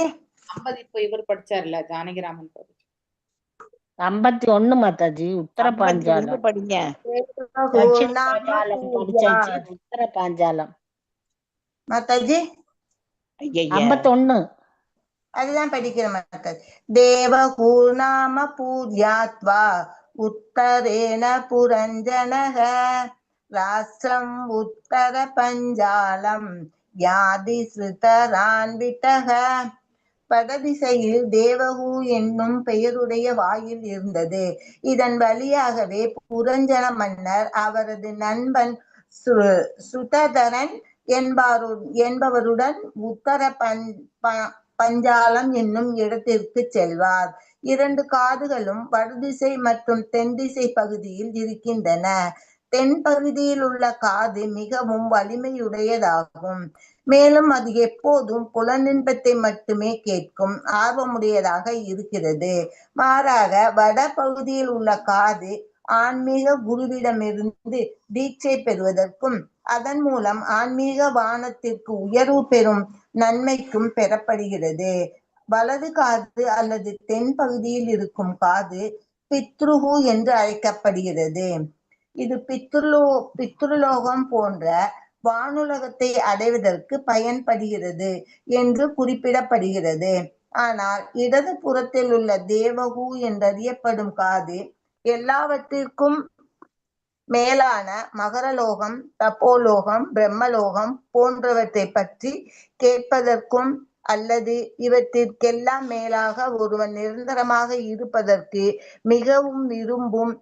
50 இப்போ இவர் படிச்சார்ல ஜானகிராமன் படிச்சு. 51 மாதாஜி உத்தர 52 பாஞ்சாலம். படிங்க. தட்சிண பாஞ்சாலம் படிச்சாச்சு. உத்தர பாஞ்சாலம் மாதாஜி ஐயா 51. அதுதான் படிக்கிற மாதாஜி. தேவகூர்நாம பூஜ்யாத்வா உத்தரேன புரஞ்சனக ராஷ்டிரம் உத்தர பஞ்சாலம் யாதி ஸ்ருதரான்விதக. வடதிசையில் தேவகு என்னும் பெயருடைய வாயில் இருந்தது. இதன் வழியாகவே புரஞ்சன மன்னர் அவரது நண்பன் சுததரன் என்பவருடன் உத்தர பஞ்சாலம் என்னும் இடத்திற்கு செல்வார். 2 காடுகளும் வடதிசை மற்றும் தென் திசை பகுதியில் இருக்கின்றன. தென் பகுதியில் உள்ள காது மிகவும் வலிமையுடையதாகும். மேலும் அது எப்போதும் புலனின்பத்தை மட்டுமே கேட்கும் ஆர்வமுடையதாக இருக்கிறது. மாறாக வட பகுதியில் உள்ள காது ஆன்மீக குருவிடமிருந்து தீட்சை பெறுவதற்கும் அதன் மூலம் ஆன்மீக வானத்திற்கு உயர்வு பெறும் நன்மைக்கும் பெறப்படுகிறது. வலது காது அல்லது தென் பகுதியில் இருக்கும் காது பித்ருகு என்று அழைக்கப்படுகிறது. இது பித்ருலோகம் போன்ற வானுலகத்தை அடைவதற்கு பயன்படுகிறது என்று குறிப்பிடப்படுகிறது. ஆனால் இடது புறத்தில் உள்ள தேவகு என்றறியப்படும் காது எல்லாவற்றிற்கும் மேலான மகரலோகம், தப்போலோகம், பிரம்மலோகம் போன்றவற்றை பற்றி கேட்பதற்கும் அல்லது இவற்றிற்கெல்லாம் மேலாக ஒருவன் நிரந்தரமாக இருப்பதற்கு மிகவும் விரும்பும்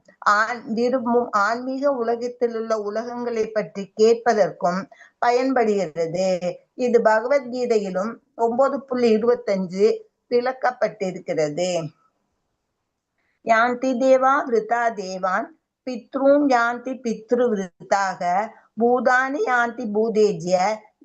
ஆன்மீக உலகத்தில் உள்ள உலகங்களை பற்றி கேட்பதற்கும் பயன்படுகிறது. இது பகவத்கீதையிலும் 9.25 விளக்கப்பட்டிருக்கிறது. யாந்தி தேவா விருதா தேவான் பித்ரூன் யாந்தி பித்ரு விருத்தாக பூதானி யாந்தி பூதேஜ்ய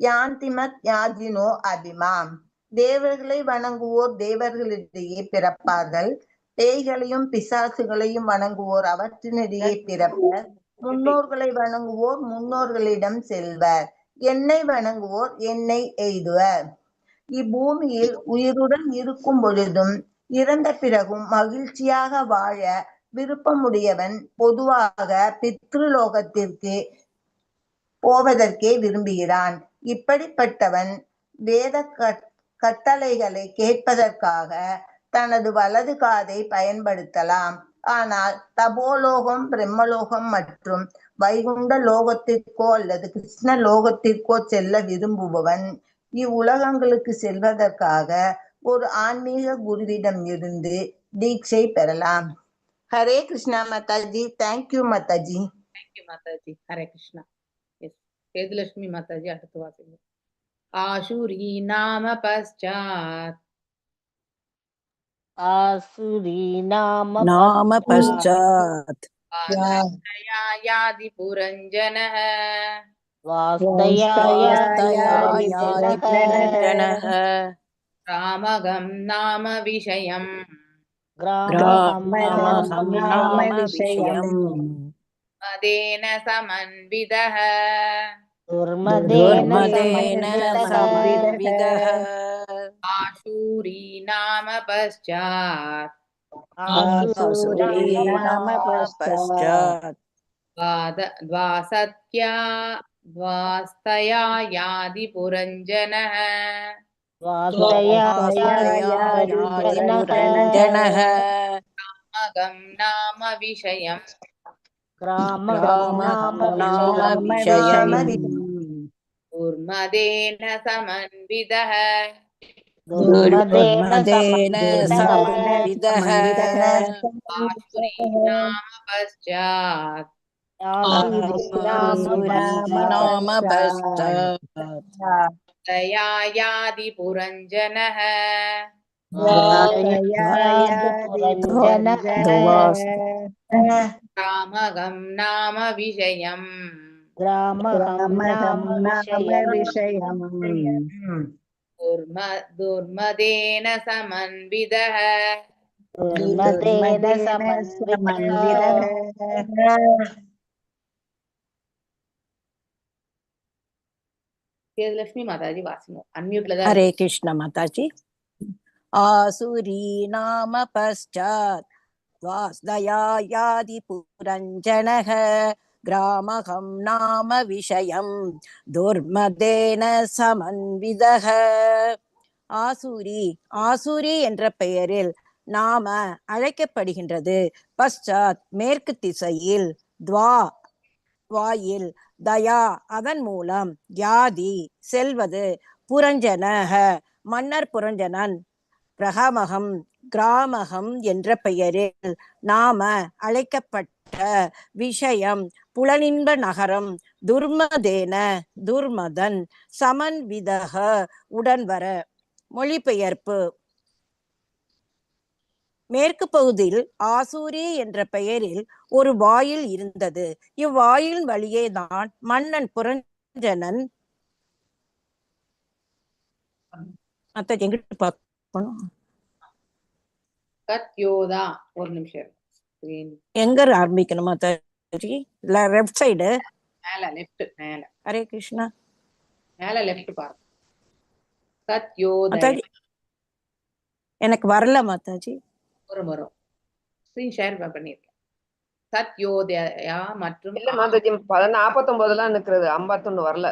யாந்திமத் யாஜினோ அபிமாம். தேவர்களை வணங்குவோர் தேவர்களிடையே பிறப்பார்கள். பேய்களையும் பிசாசுகளையும் வணங்குவோர் அவற்றினிடையே பிறப்பர். முன்னோர்களை வணங்குவோர் முன்னோர்களிடம் செல்வர். என்னை வணங்குவோர் என்னை எய்துவர். இப்பூமியில் உயிருடன் இருக்கும் பொழுதும் இறந்த பிறகும் மகிழ்ச்சியாக வாழ விருப்பமுடையவன் பொதுவாக பித்ருலோகத்திற்கு போவதற்கே விரும்புகிறான். இப்படிப்பட்டவன் வேத கட்டளைகளை கேட்பதற்காக தனது வலது காதை பயன்படுத்தலாம். ஆனால் தபோலோகம், பிரம்மலோகம் மற்றும் வைகுண்ட லோகத்திற்கோ அல்லது கிருஷ்ண லோகத்திற்கோ செல்ல விரும்புபவன் இவ்வுலகங்களுக்கு செல்வதற்காக ஒரு ஆன்மீக குருவிடம் இருந்து தீட்சை பெறலாம். Hare Krishna Mataji. Thank you Mataji. Thank you Mataji. Hare Krishna. Yes, Sethulakshmi Mataji அடுத்து வாசிங்க. ஆசூரி நாம பశ్చాத் ஆசுரி நாம பశ్చాத் யாதி புரஞ்சனः வாஸ்தயாயாதி ராமகம் நாம விஷயம் மதேன சமன்விதः துர்மதேன சமன்விதः ஆசூரி நாம பశ్చాத் द्वासत्या द्वास्तया यादि पुरञ्जनः ग्रामगं नाम विषयम् दुर्मदेन समन्वितः आसुरी नाम पश्चात् तया यादि पुरञ्जनः ग्रामगं नाम विषयम् துர்மதேன சமன்விதः துர்மதேன சமன்விதः சேதுலட்சுமி மாதாஜி வாசிங்க. அன்மியூட்ல தான் हरे कृष्ण माताजी। आसुरी नाम पश्चात् वासदया यादि पुरञ्जनः ग्रामहं नाम विषयं दुर्मदेन समन्वितः। ஆசூரி ஆசூரி என்ற பெயரில் நாம அழைக்கப்படுகின்றது. பశ్చాத் மேற்கு திசையில், துவா வாயில், தயா அதன் மூலம், யாதி செல்வது, புரஞ்சனக மன்னர் புரஞ்சனன், பிரகமகம் கிராமகம் என்ற பெயரில் நாம அழைக்கப்பட்ட விஷயம் புலனின்ப நகரம், துர்மதேன துர்மதன், சமன்விதக உடன்வர. மொழிபெயர்ப்பு. மேற்கு பகுதியில் ஆசூரி என்ற பெயரில் ஒரு வாயில் இருந்தது. இவ்வாயில் வழியே தான் மன்னன் புரஞ்சனன் எங்கிட்டு பார்க்கணும், கத்யோதா. ஒரு நிமிஷம் ஸ்கிரீன் எங்க ஆரம்பிக்கணும் மாதாஜி? லெஃப்ட் சைடு மேல லெஃப்ட் மேல. ஹரே கிருஷ்ணா. மேல லெஃப்ட் பாருங்க. கத்யோதா மாதாஜி எனக்கு வரல மாதாஜி. வரும் ஸ்கிரீன் ஷேர் பண்ணிருக்கேன். சத்யோதயா மற்றும் இல்ல மாதாஜி 49 நிக்கிறது, 51 வரல.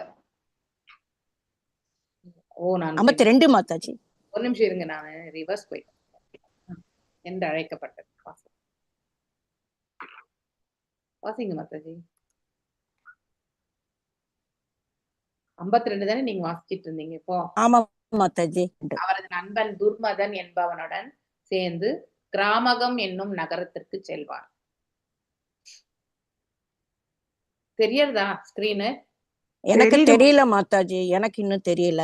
ஓ நான் 52 மாதாஜி. ஒரு நிமிஷம் இருங்க, நான் ரிவர்ஸ் போயிட்டேன். என்று அழைக்கப்பட்டது. வாசிங்க மாதாஜி. 52 தானே நீங்க வாசிச்சிட்டு இருந்தீங்க இப்போ? ஆமா மாதாஜி. அவரது நண்பன் துர்மதன் என்பவனுடன் சேர்ந்து கிராமகம் என்னும் நகரத்திற்கு செல்வார். தெரியறதா ஸ்கிரீனு? எனக்கு தெரியல மாதாஜி, எனக்கு இன்னும் தெரியல.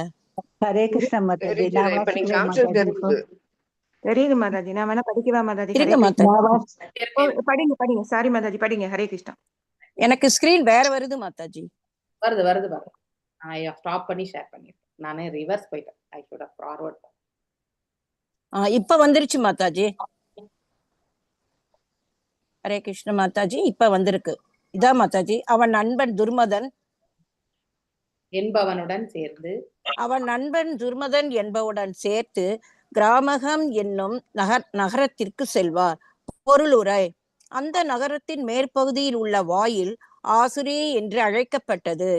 ஹரே கிருஷ்ண மாதாஜி. நான் இப்ப நீங்க வாசிக்கிறேன் மாதாஜி. தெரியுது மாதாஜி. நான் வேணா படிக்கவா மாதாஜி? இருங்க மாதாஜி, படிங்க. சாரி மாதாஜி, படிங்க. ஹரே கிருஷ்ணா. எனக்கு ஸ்கிரீன் வேற வருது மாதாஜி. வருது பாருங்க. நான் ஸ்டாப் பண்ணி ஷேர் பண்ணிருக்கேன். நானே ரிவர்ஸ் போயிட்டேன். I should have forward. இப்ப வந்துருச்சு மாதாஜி. ஹரே கிருஷ்ண மாதாஜி, இப்ப வந்திருக்கு. இதான் மாதாஜி. அவன் நண்பன் துர்மதன் என்பவுடன் சேர்த்து கிராமகம் என்னும் நகரத்திற்கு செல்வார். பொருளுரை. அந்த நகரத்தின் மேற்பகுதியில் உள்ள வாயில் ஆசுரி என்று அழைக்கப்பட்டது.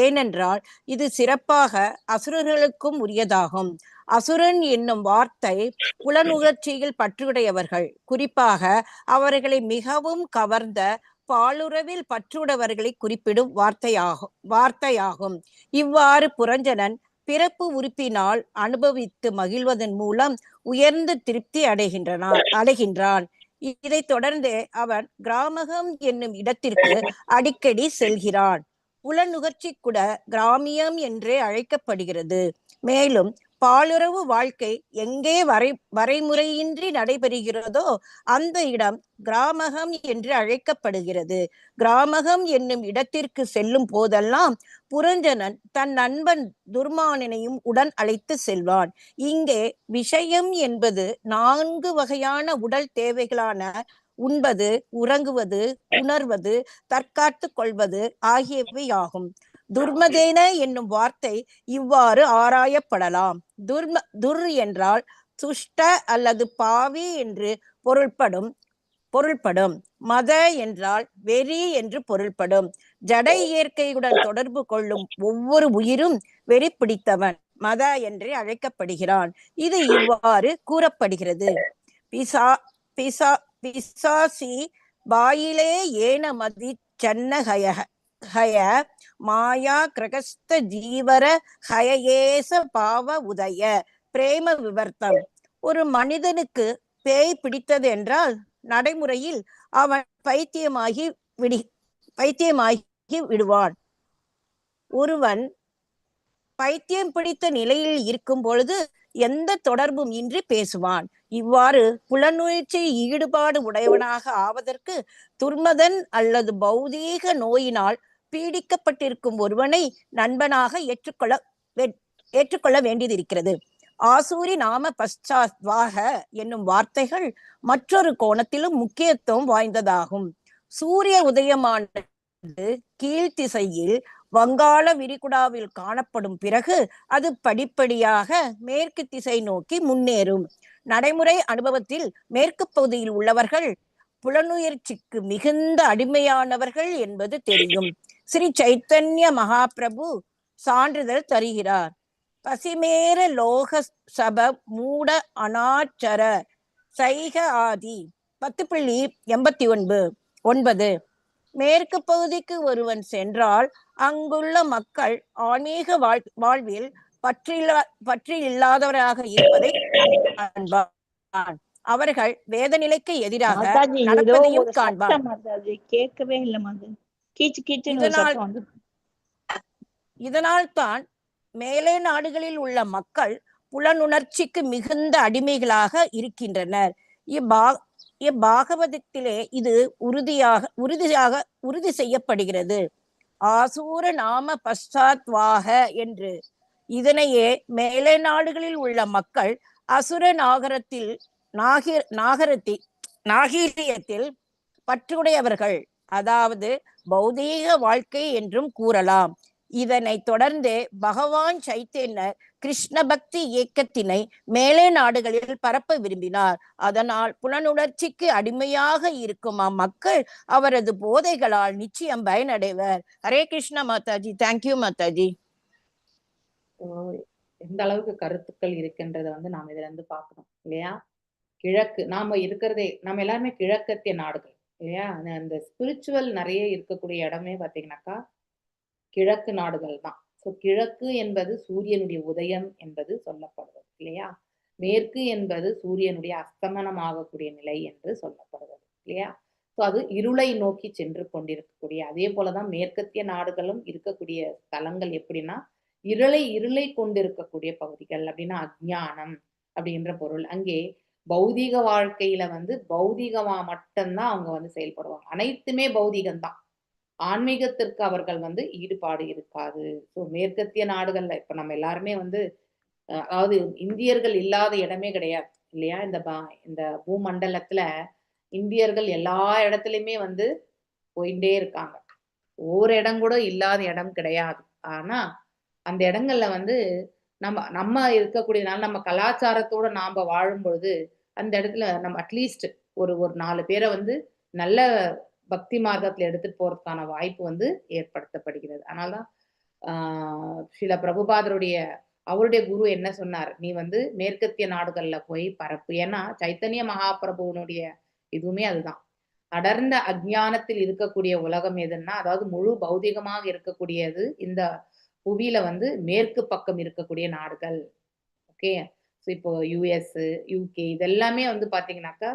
ஏனென்றால் இது சிறப்பாக அசுரர்களுக்கும் உரியதாகும். அசுரன் என்னும் வார்த்தை புலனுணர்ச்சியில் பற்றுடையவர்கள், குறிப்பாக அவர்களை மிகவும் கவர்ந்த பாலுறவில் பற்றுடையவர்களை குறிப்பிடும் வார்த்தையாகும். இவ்வாறு புரஞ்சனன் பிறப்பு உறுப்பினால் அனுபவித்து மகிழ்வதன் மூலம் உயர்ந்த திருப்தி அடைகின்றான். இதைத் தொடர்ந்து அவன் கிராமகம் என்னும் இடத்திற்கு அடிக்கடி செல்கிறான். புலனுகர்ச்சி கூட கிராமியம் என்றே அழைக்கப்படுகிறது. மேலும் பாலுறவு வாழ்க்கை எங்கே வரைமுறையின்றி நடைபெறுகிறதோ அந்த இடம் கிராமகம் என்று அழைக்கப்படுகிறது. கிராமகம் என்னும் இடத்திற்கு செல்லும் போதெல்லாம் புரஞ்சனன் தன் நண்பன் துர்மானனையும் உடன் அழைத்து செல்வான். இங்கே விஷயம் என்பது 4 வகையான உடல் தேவைகளான உண்பது, உறங்குவது, உணர்வது, தற்காத்து கொள்வது ஆகியவை ஆகும். துர்மதேன என்னும் வார்த்தை இவ்வாறு ஆராயப்படலாம். துர் என்றால் துஷ்ட அல்லது பாவி என்று பொருள்படும். மத என்றால் வெறி என்று பொருள்படும். ஜடை இயற்கையுடன் தொடர்பு கொள்ளும் ஒவ்வொரு உயிரும் வெறி பிடித்தவன் மத என்றே அழைக்கப்படுகிறான். இது இவ்வாறு கூறப்படுகிறது. பிசாசி பாயிலே ஏன மதி சன்னஹய மாயா கிரகஸ்த ஜீவர ஹயேச பாவ உதய பிரேம விவர்த்தம். ஒரு மனிதனுக்கு பேய் பிடித்தது என்றால் நடைமுறையில் அவன் பைத்தியமாகி விடுவான். ஒருவன் பைத்தியம் பிடித்த நிலையில் இருக்கும் பொழுது எந்த தொடர்பும் இன்றி பேசுவான். இவ்வாறு புலனுணர்ச்சி ஈடுபாடு உடையவனாக ஆவதற்கு துர்மதன் அல்லது பௌதீக நோயினால் பீடிக்கப்பட்டிருக்கும் ஒருவனை நண்பனாக ஏற்றுக்கொள்ள வேண்டியது இருக்கிறது. ஆசூரி நாம பశ్చాத்வாக என்னும் வார்த்தைகள் மற்றொரு கோணத்திலும் முக்கியத்துவம் வாய்ந்ததாகும். சூரிய உதயமானது கீழ்த்திசையில் வங்காள விரிகுடாவில் காணப்படும் பிறகு அது படிப்படியாக மேற்கு திசை நோக்கி முன்னேறும். நடைமுறை அனுபவத்தில் மேற்கு பகுதியில் உள்ளவர்கள் புலனுயர்ச்சிக்கு மிகுந்த அடிமையானவர்கள் என்பது தெரியும். ஸ்ரீ சைத்தன்ய மகாபிரபு சான்றிதழ் தருகிறார். பசிமேர லோக சப மூட அனாச்சர சைக ஆதி 10.89. மேற்கு பகுதிக்கு ஒருவன் சென்றால் அங்குள்ள மக்கள் ஆன்மீக வாழ்வில் பற்றில்லாதவராக இருப்பதை காண்பான். அவர்கள் வேத நிலைக்கு எதிராக நடப்பதையும் காண்பான். கேட்கவே இல்லை மாதாஜி. கீச்சு கீச்சுன்னு ஒரு சத்தம் வந்து. இதனால் தான் மேலே நாடுகளில் உள்ள மக்கள் புலனுணர்ச்சிக்கு மிகுந்த அடிமைகளாக இருக்கின்றனர். இப்பாகவதத்திலே இது உறுதி செய்யப்படுகிறது. ஆசூர நாம பశ్చాத்வாக என்று. இதனையே மேலே நாடுகளில் உள்ள மக்கள் அசுர நாகீரியத்தில் பற்றுடையவர்கள், அதாவது பௌதீக வாழ்க்கை என்றும் கூறலாம். இதனை தொடர்ந்து பகவான் சைத்தன்யர் கிருஷ்ண பக்தி இயக்கத்தினை மேலே நாடுகளில் பரப்ப விரும்பினார். அதனால் புலனுணர்ச்சிக்கு அடிமையாக இருக்கும் அம்மக்கள் அவரது போதைகளால் நிச்சயம் பயனடைவர். ஹரே கிருஷ்ண மாதாஜி. தேங்க்யூ மாதாஜி. எந்த அளவுக்கு கருத்துக்கள் இருக்கின்றத வந்து நாம இதுல இருந்து பார்க்கணும் இல்லையா? கிழக்கு நாம இருக்கிறதே, நம்ம எல்லாருமே கிழக்கத்திய நாடுகள் இல்லையா? அந்த ஸ்பிரிச்சுவல் நிறைய இருக்கக்கூடிய இடமே பார்த்தீங்கன்னாக்கா கிழக்கு நாடுகள் தான். ஸோ கிழக்கு என்பது சூரியனுடைய உதயம் என்பது சொல்லப்படுவது இல்லையா? மேற்கு என்பது சூரியனுடைய அஸ்தமனம் ஆகக்கூடிய நிலை என்று சொல்லப்படுவது இல்லையா? ஸோ அது இருளை நோக்கி சென்று கொண்டிருக்கக்கூடிய, அதே போலதான் மேற்கத்திய நாடுகளும் இருக்கக்கூடிய ஸ்தலங்கள் எப்படின்னா இருளை கொண்டிருக்கக்கூடிய பகுதிகள் அப்படின்னா அஜ்ஞானம் அப்படின்ற பொருள். அங்கே பௌதீக வாழ்க்கையில வந்து பௌதீகமா மட்டும்தான் அவங்க வந்து செயல்படுவாங்க. அனைத்துமே பௌதீகம்தான். ஆன்மீகத்திற்கு அவர்கள் வந்து ஈடுபாடு இருக்காது. ஸோ மேற்கத்திய நாடுகள்ல இப்ப நம்ம எல்லாருமே வந்து அதாவது இந்தியர்கள் இல்லாத இடமே கிடையாது இல்லையா? இந்த பூமண்டலத்துல இந்தியர்கள் எல்லா இடத்துலயுமே வந்து போயிட்டே இருக்காங்க. ஒவ்வொரு இடம் கூட இல்லாத இடம் கிடையாது. ஆனா அந்த இடங்கள்ல வந்து நம்ம இருக்கக்கூடியனால நம்ம கலாச்சாரத்தோட நாம வாழும் பொழுது அந்த இடத்துல நம்ம அட்லீஸ்ட் ஒரு 4 பேரை வந்து நல்ல பக்தி மார்க்கத்துல எடுத்துட்டு போறதுக்கான வாய்ப்பு வந்து ஏற்படுத்தப்படுகிறது. அதனால்தான் ஸ்ரீல பிரபுபாதருடைய அவருடைய குரு என்ன சொன்னார், நீ வந்து மேற்கத்திய நாடுகள்ல போய் பரப்பு. ஏன்னா சைத்தன்ய மகாபிரபுவனுடைய இதுவுமே அதுதான். அடர்ந்த அஜ்ஞானத்தில் இருக்கக்கூடிய உலகம் எதுன்னா, அதாவது முழு பௌதிகமாக இருக்கக்கூடியது இந்த புவியில வந்து மேற்கு பக்கம் இருக்கக்கூடிய நாடுகள். ஓகே, ஸோ இப்போ US, UK இதெல்லாமே வந்து பாத்தீங்கன்னாக்கா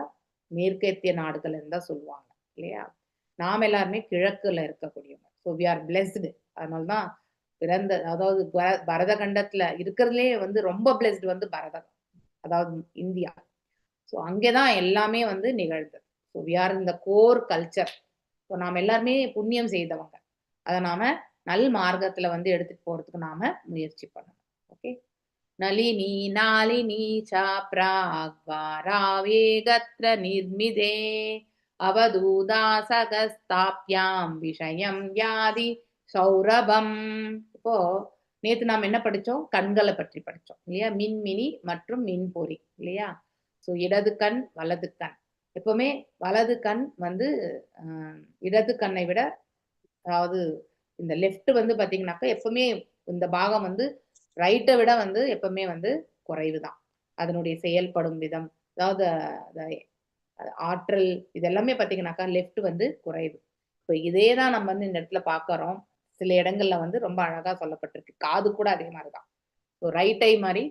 மேற்கத்திய நாடுகள் தான் சொல்லுவாங்க இல்லையா? நாம் எல்லாருமே கிழக்குல இருக்கக்கூடியவங்க. So we are blessed. அதனால்தான் அதாவது பரத கண்டத்துல இருக்கிறதுலே வந்து ரொம்ப பிளெஸ்டு வந்து பரதம், அதாவது இந்தியா. ஸோ அங்கேதான் எல்லாமே வந்து நிகழ்ந்தது. ஸோ வி ஆர் இந்த கோர் கல்ச்சர். ஸோ நாம் எல்லாருமே புண்ணியம் செய்தவங்க. அதை நாம நல் மார்க்கத்துல வந்து எடுத்துட்டு போறதுக்கு நாம முயற்சி பண்ணணும். ஓகே. நளினி நாளினி சாப்ராக்வாராவேகத்ர நிர்மிதே அவதூதாசகஸ்தாப்யாம் விஷயம் வியாதி சௌரபம். இப்போ நேத்து நாம் என்ன படிச்சோம்? கண்களை பற்றி படிச்சோம் இல்லையா? மின்மினி மற்றும் மின்பொறி இல்லையா? ஸோ இடது கண் வலது கண். எப்பவுமே வலது கண் வந்து இடது கண்ணை விட, அதாவது இந்த லெஃப்ட் வந்து பாத்தீங்கன்னாக்கா எப்பவுமே இந்த பாகம் வந்து ரைட்டை விட வந்து எப்பவுமே வந்து குறைவுதான். அதனுடைய செயல்படும் விதம், அதாவது ஆற்றல், இதெல்லாமே பாத்தீங்கன்னாக்கா லெஃப்ட் வந்து குறைவு. இப்போ இதே தான் நம்ம வந்து இந்த இடத்துல பாக்குறோம். சில இடங்கள்ல வந்து ரொம்ப அழகா சொல்லப்பட்டிருக்கு. காது கூட அதே மாதிரிதான். ஸோ ரைட் ஐ மாதிரி,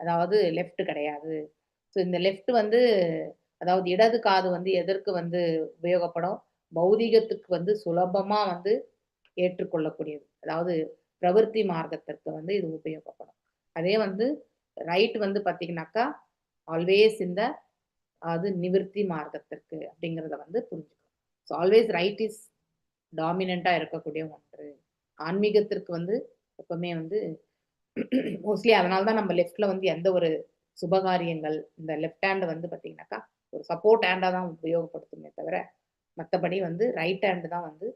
அதாவது லெஃப்ட் கிடையாது. ஸோ இந்த லெஃப்ட் வந்து, அதாவது இடது காது வந்து எதற்கு வந்து உபயோகப்படும்? பௌதிகத்துக்கு வந்து சுலபமா வந்து ஏற்றுக்கொள்ளக்கூடியது, அதாவது பிரவர்த்தி மார்க்கத்திற்கு வந்து இது உபயோகப்படும். அதே வந்து ரைட் வந்து பாத்தீங்கன்னாக்கா ஆல்வேஸ் இந்த அது நிவர்த்தி மார்க்கத்திற்கு அப்படிங்கிறத வந்து புரிஞ்சுக்கணும். ஸோ ஆல்வேஸ் ரைட் இஸ் டாமினண்டா இருக்கக்கூடிய ஒன்று. ஆன்மீகத்திற்கு வந்து எப்பவுமே வந்து மோஸ்ட்லி அதனால தான் நம்ம லெஃப்ட்ல வந்து எந்த ஒரு சுபகாரியங்கள் இந்த லெஃப்ட் ஹேண்ட் வந்து பார்த்தீங்கன்னாக்கா ஒரு சப்போர்ட் ஹேண்டா தான் உபயோகப்படுத்துமே தவிர மற்றபடி வந்து ரைட் ஹேண்டு தான் வந்து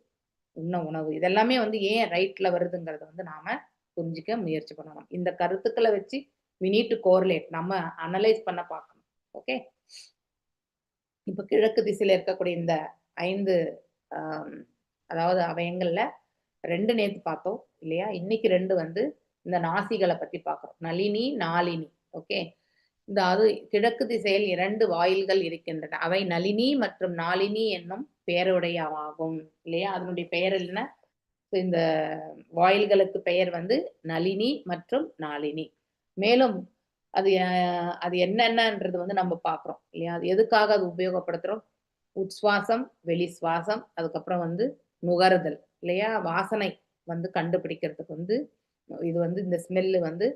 உண்ண உணவு. இதெல்லாமே வந்து ஏன் ரைட்ல வருதுங்கிறத வந்து நாம புரிஞ்சுக்க முயற்சி பண்ணணும். இந்த கருத்துக்களை வச்சு we need to correlate, நம்ம அனலைஸ் பண்ண பார்க்கணும். ஓகே, இப்ப கிழக்கு திசையில இருக்கக்கூடிய இந்த 5 அதாவது அவயங்கள்ல 2 நேத்து பார்த்தோம் இல்லையா? இன்னைக்கு 2 வந்து இந்த நாசிகளை பத்தி பார்க்கிறோம். நளினி, நாளினி. ஓகே, இந்த அது கிழக்கு திசையில் 2 வாயில்கள் இருக்கின்றன. அவை நளினி மற்றும் நாளினி என்னும் பெயருடையவாகும் இல்லையா? அதனுடைய பெயர் என்ன? இந்த வாயில்களுக்கு பெயர் வந்து நளினி மற்றும் நாளினி. மேலும் அது அது என்னென்னன்றது வந்து நம்ம பார்க்குறோம் இல்லையா? அது எதுக்காக அது உபயோகப்படுத்துறோம்? உட்சுவாசம், வெளி சுவாசம், அதுக்கப்புறம் வந்து நுகருதல் இல்லையா? வாசனை வந்து கண்டுபிடிக்கிறதுக்கு வந்து இது வந்து இந்த ஸ்மெல்லு வந்து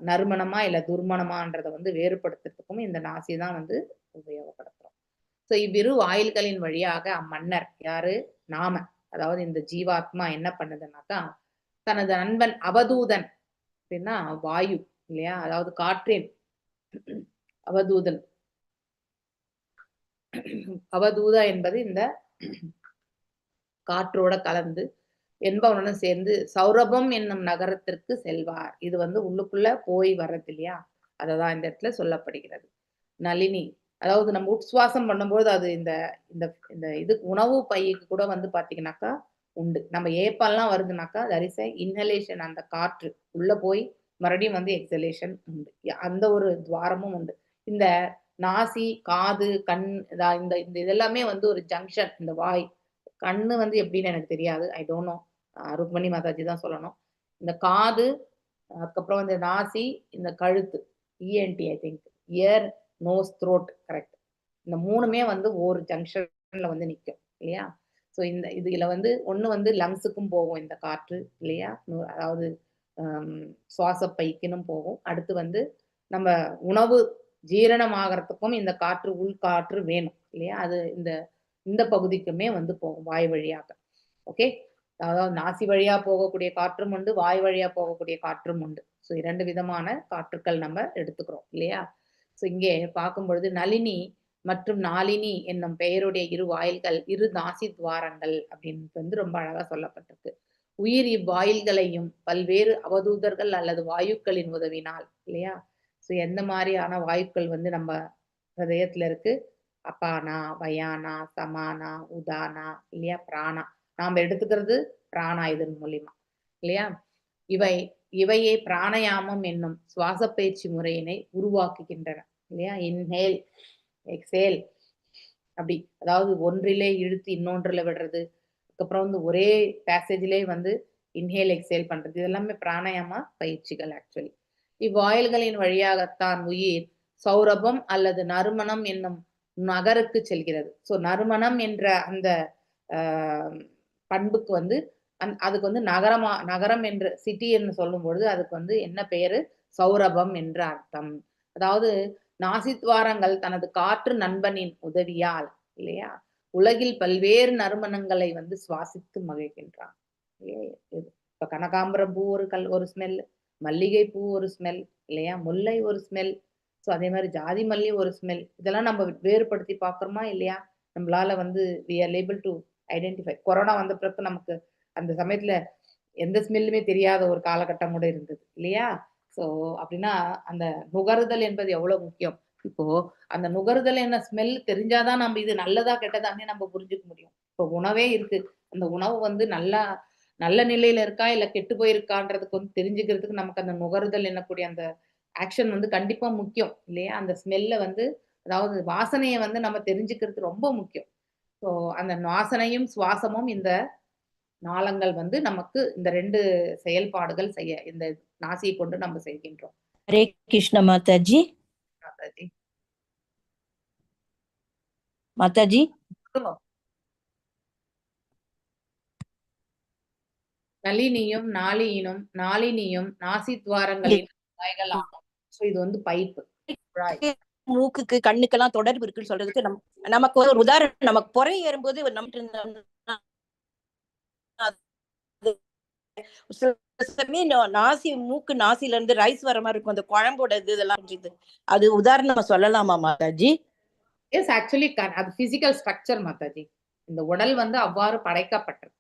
நறுமணமா இல்லை துர்மணமான்றதை வந்து வேறுபடுத்துறதுக்கும் இந்த நாசி தான் வந்து உபயோகப்படுத்துறோம். ஸோ இவ்விரு வாயில்களின் வழியாக அம்மன்னர் யாரு? நாம, அதாவது இந்த ஜீவாத்மா என்ன பண்ணுதுன்னாக்கா தனது நண்பன் அவதூதன் அப்படின்னா வாயு இல்லையா? அதாவது காற்றின் அவதூதன். அவதூதா என்பது இந்த காற்றோட கலந்து என்பவனுடன் சேர்ந்து சௌரபம் என்னும் நகரத்திற்கு செல்வார். இது வந்து உள்ளுக்குள்ள போய் வர்றது இல்லையா? அததான் இந்த இடத்துல சொல்லப்படுகிறது. நளினி, அதாவது நம்ம உட்சுவாசம் பண்ணும்போது அது இந்த இந்த இது உணவு பைக்கு கூட வந்து பாத்தீங்கன்னாக்கா உண்டு. நம்ம ஏப்பெல்லாம் வருதுனாக்கா தட் இஸ் இன்ஹலேஷன், அந்த காற்று உள்ள போய் மறுபடியும் வந்து எக்ஸலேஷன் உண்டு. அந்த ஒரு துவாரமும் உண்டு. இந்த நாசி, காது, கண், இந்த இதெல்லாமே வந்து ஒரு ஜங்ஷன். இந்த வாய், கண்ணு வந்து எப்படின்னு எனக்கு தெரியாது, I don't know, Rukmini Mataji தான் சொல்லணும். இந்த காது, அதுக்கப்புறம் இந்த நாசி, இந்த கழுத்து, ENT I think, ear, nose, throat, correct. இந்த 3மே வந்து ஒரு ஜங்ஷன்ல வந்து நிற்கும் இல்லையா? ஸோ இந்த இதுல வந்து ஒன்று வந்து லங்ஸுக்கும் போகும் இந்த காற்று இல்லையா? அதாவது சுவாச பைக்குன்னு போகும். அடுத்து வந்து நம்ம உணவு ஜீரணமாகறதுக்கும் இந்த காற்று, உள்காற்று வேணும் இல்லையா? அது இந்த பகுதிக்குமே வந்து போகும் வாய் வழியாக. ஓகே, அதாவது நாசி வழியா போகக்கூடிய காற்றும் உண்டு, வாய் வழியா போகக்கூடிய காற்றும் உண்டு. ஸோ 2 விதமான காற்றுக்கள் நம்ம எடுத்துக்கிறோம் இல்லையா? ஸோ இங்கே பார்க்கும் பொழுது நளினி மற்றும் நாளினி என்னும் பெயருடைய 2 வாயில்கள் 2 நாசி துவாரங்கள் அப்படின்னு வந்து ரொம்ப அழகா சொல்லப்பட்டிருக்கு. உயிர் இவ்வாயில்களையும் பல்வேறு அவதூதர்கள் அல்லது வாயுக்களின் உதவினால் இல்லையா? ஸோ எந்த மாதிரியான வாயுக்கள் வந்து நம்ம ஹதயத்துல இருக்கு? அபானா, வயானா, சமானா, உதானா இல்லையா? பிராணா, நாம எடுத்துக்கிறது பிராணா இதன் மூலியமா இல்லையா? இவையே பிராணயாமம் என்னும் சுவாச பயிற்சி முறையினை உருவாக்குகின்றன இல்லையா? இன்ஹேல், எக்ஸேல், அப்படி, அதாவது ஒன்றிலே இழுத்து இன்னொன்றுல விடுறது, அதுக்கப்புறம் வந்து ஒரே பேசேஜ்லே வந்து இன்ஹேல் எக்ஸேல் பண்றது, இதெல்லாமே பிராணாயாம பயிற்சிகள். ஆக்சுவலி இவ்வாயில்களின் வழியாகத்தான் உயிர் சௌரபம் அல்லது நறுமணம் என்னும் நகருக்கு செல்கிறது. ஸோ நறுமணம் என்ற அந்த பண்புக்கு வந்து அதுக்கு வந்து நகரம் என்று சிட்டி என்று சொல்லும் பொழுது அதுக்கு வந்து என்ன பெயரு? சௌரபம் என்ற அர்த்தம். அதாவது நாசித்வாரங்கள் தனது காற்று நண்பனின் உதவியால் இல்லையா உலகில் பல்வேறு நறுமணங்களை வந்து சுவாசித்து மகிழ்கின்றான். இப்ப கனகாம்பரம் பூ ஒரு ஸ்மெல், மல்லிகை பூ ஒரு ஸ்மெல் இல்லையா? முல்லை ஒரு ஸ்மெல். ஸோ அதே மாதிரி ஜாதி மல்லி ஒரு ஸ்மெல். இதெல்லாம் நம்ம வேறுபடுத்தி பார்க்குறோமா இல்லையா? நம்மளால வந்து we are able to identify. Corona வந்த பிறகு நமக்கு அந்த சமயத்துல எந்த ஸ்மெல்லுமே தெரியாத ஒரு காலகட்டம் கூட இருந்தது இல்லையா? ஸோ அப்படின்னா அந்த நுகருதல் என்பது எவ்வளவு முக்கியம். இப்போ அந்த நுகருதல் என்ன ஸ்மெல் தெரிஞ்சாதான் நம்ம இது நல்லதா கெட்டதானே நம்ம புரிஞ்சுக்க முடியும். இப்போ உணவே இருக்கு, அந்த உணவு வந்து நல்ல நிலையில இருக்கா இல்ல கெட்டு போயிருக்கான்றதுக்கு வந்து தெரிஞ்சுக்கிறதுக்கு நமக்கு அந்த நுகருதல் என்னக்கூடிய அந்த ஆக்ஷன் வந்து கண்டிப்பா முக்கியம் இல்லையா? அந்த ஸ்மெல்ல வந்து, அதாவது வாசனையை வந்து நம்ம தெரிஞ்சுக்கிறது ரொம்ப முக்கியம். ஸோ அந்த வாசனையும் சுவாசமும் இந்த நாளங்கள் வந்து நமக்கு இந்த 2 செயல்பாடுகள் செய்ய இந்த நாசியை கொண்டு நம்ம செய்கின்றோம். ஹரே கிருஷ்ண மாதாஜி. மாதாஜி நளினியும் நாளினியும் நாசித்வாரங்களின் வாய்கள் ஆகும். ஸோ இது வந்து பைப்பு, மூக்குக்கு கண்ணுக்கெல்லாம் தொடர்பு இருக்குன்னு சொல்றதுக்கு நமக்கு ஒரு உதாரணம். நமக்கு பொறை ஏறும்போது சமயம் நாசி மூக்கு நாசில இருந்து ரைஸ் வர மாதிரி இருக்கும், அந்த குழம்போட இதெல்லாம் இது. அது உதாரணமா சொல்லலாமா மாதாஜி? எஸ், ஆக்சுவலி அது பிசிக்கல் ஸ்ட்ரக்சர் மாதாஜி. இந்த உடல் வந்து அவ்வாறு படைக்கப்பட்டது.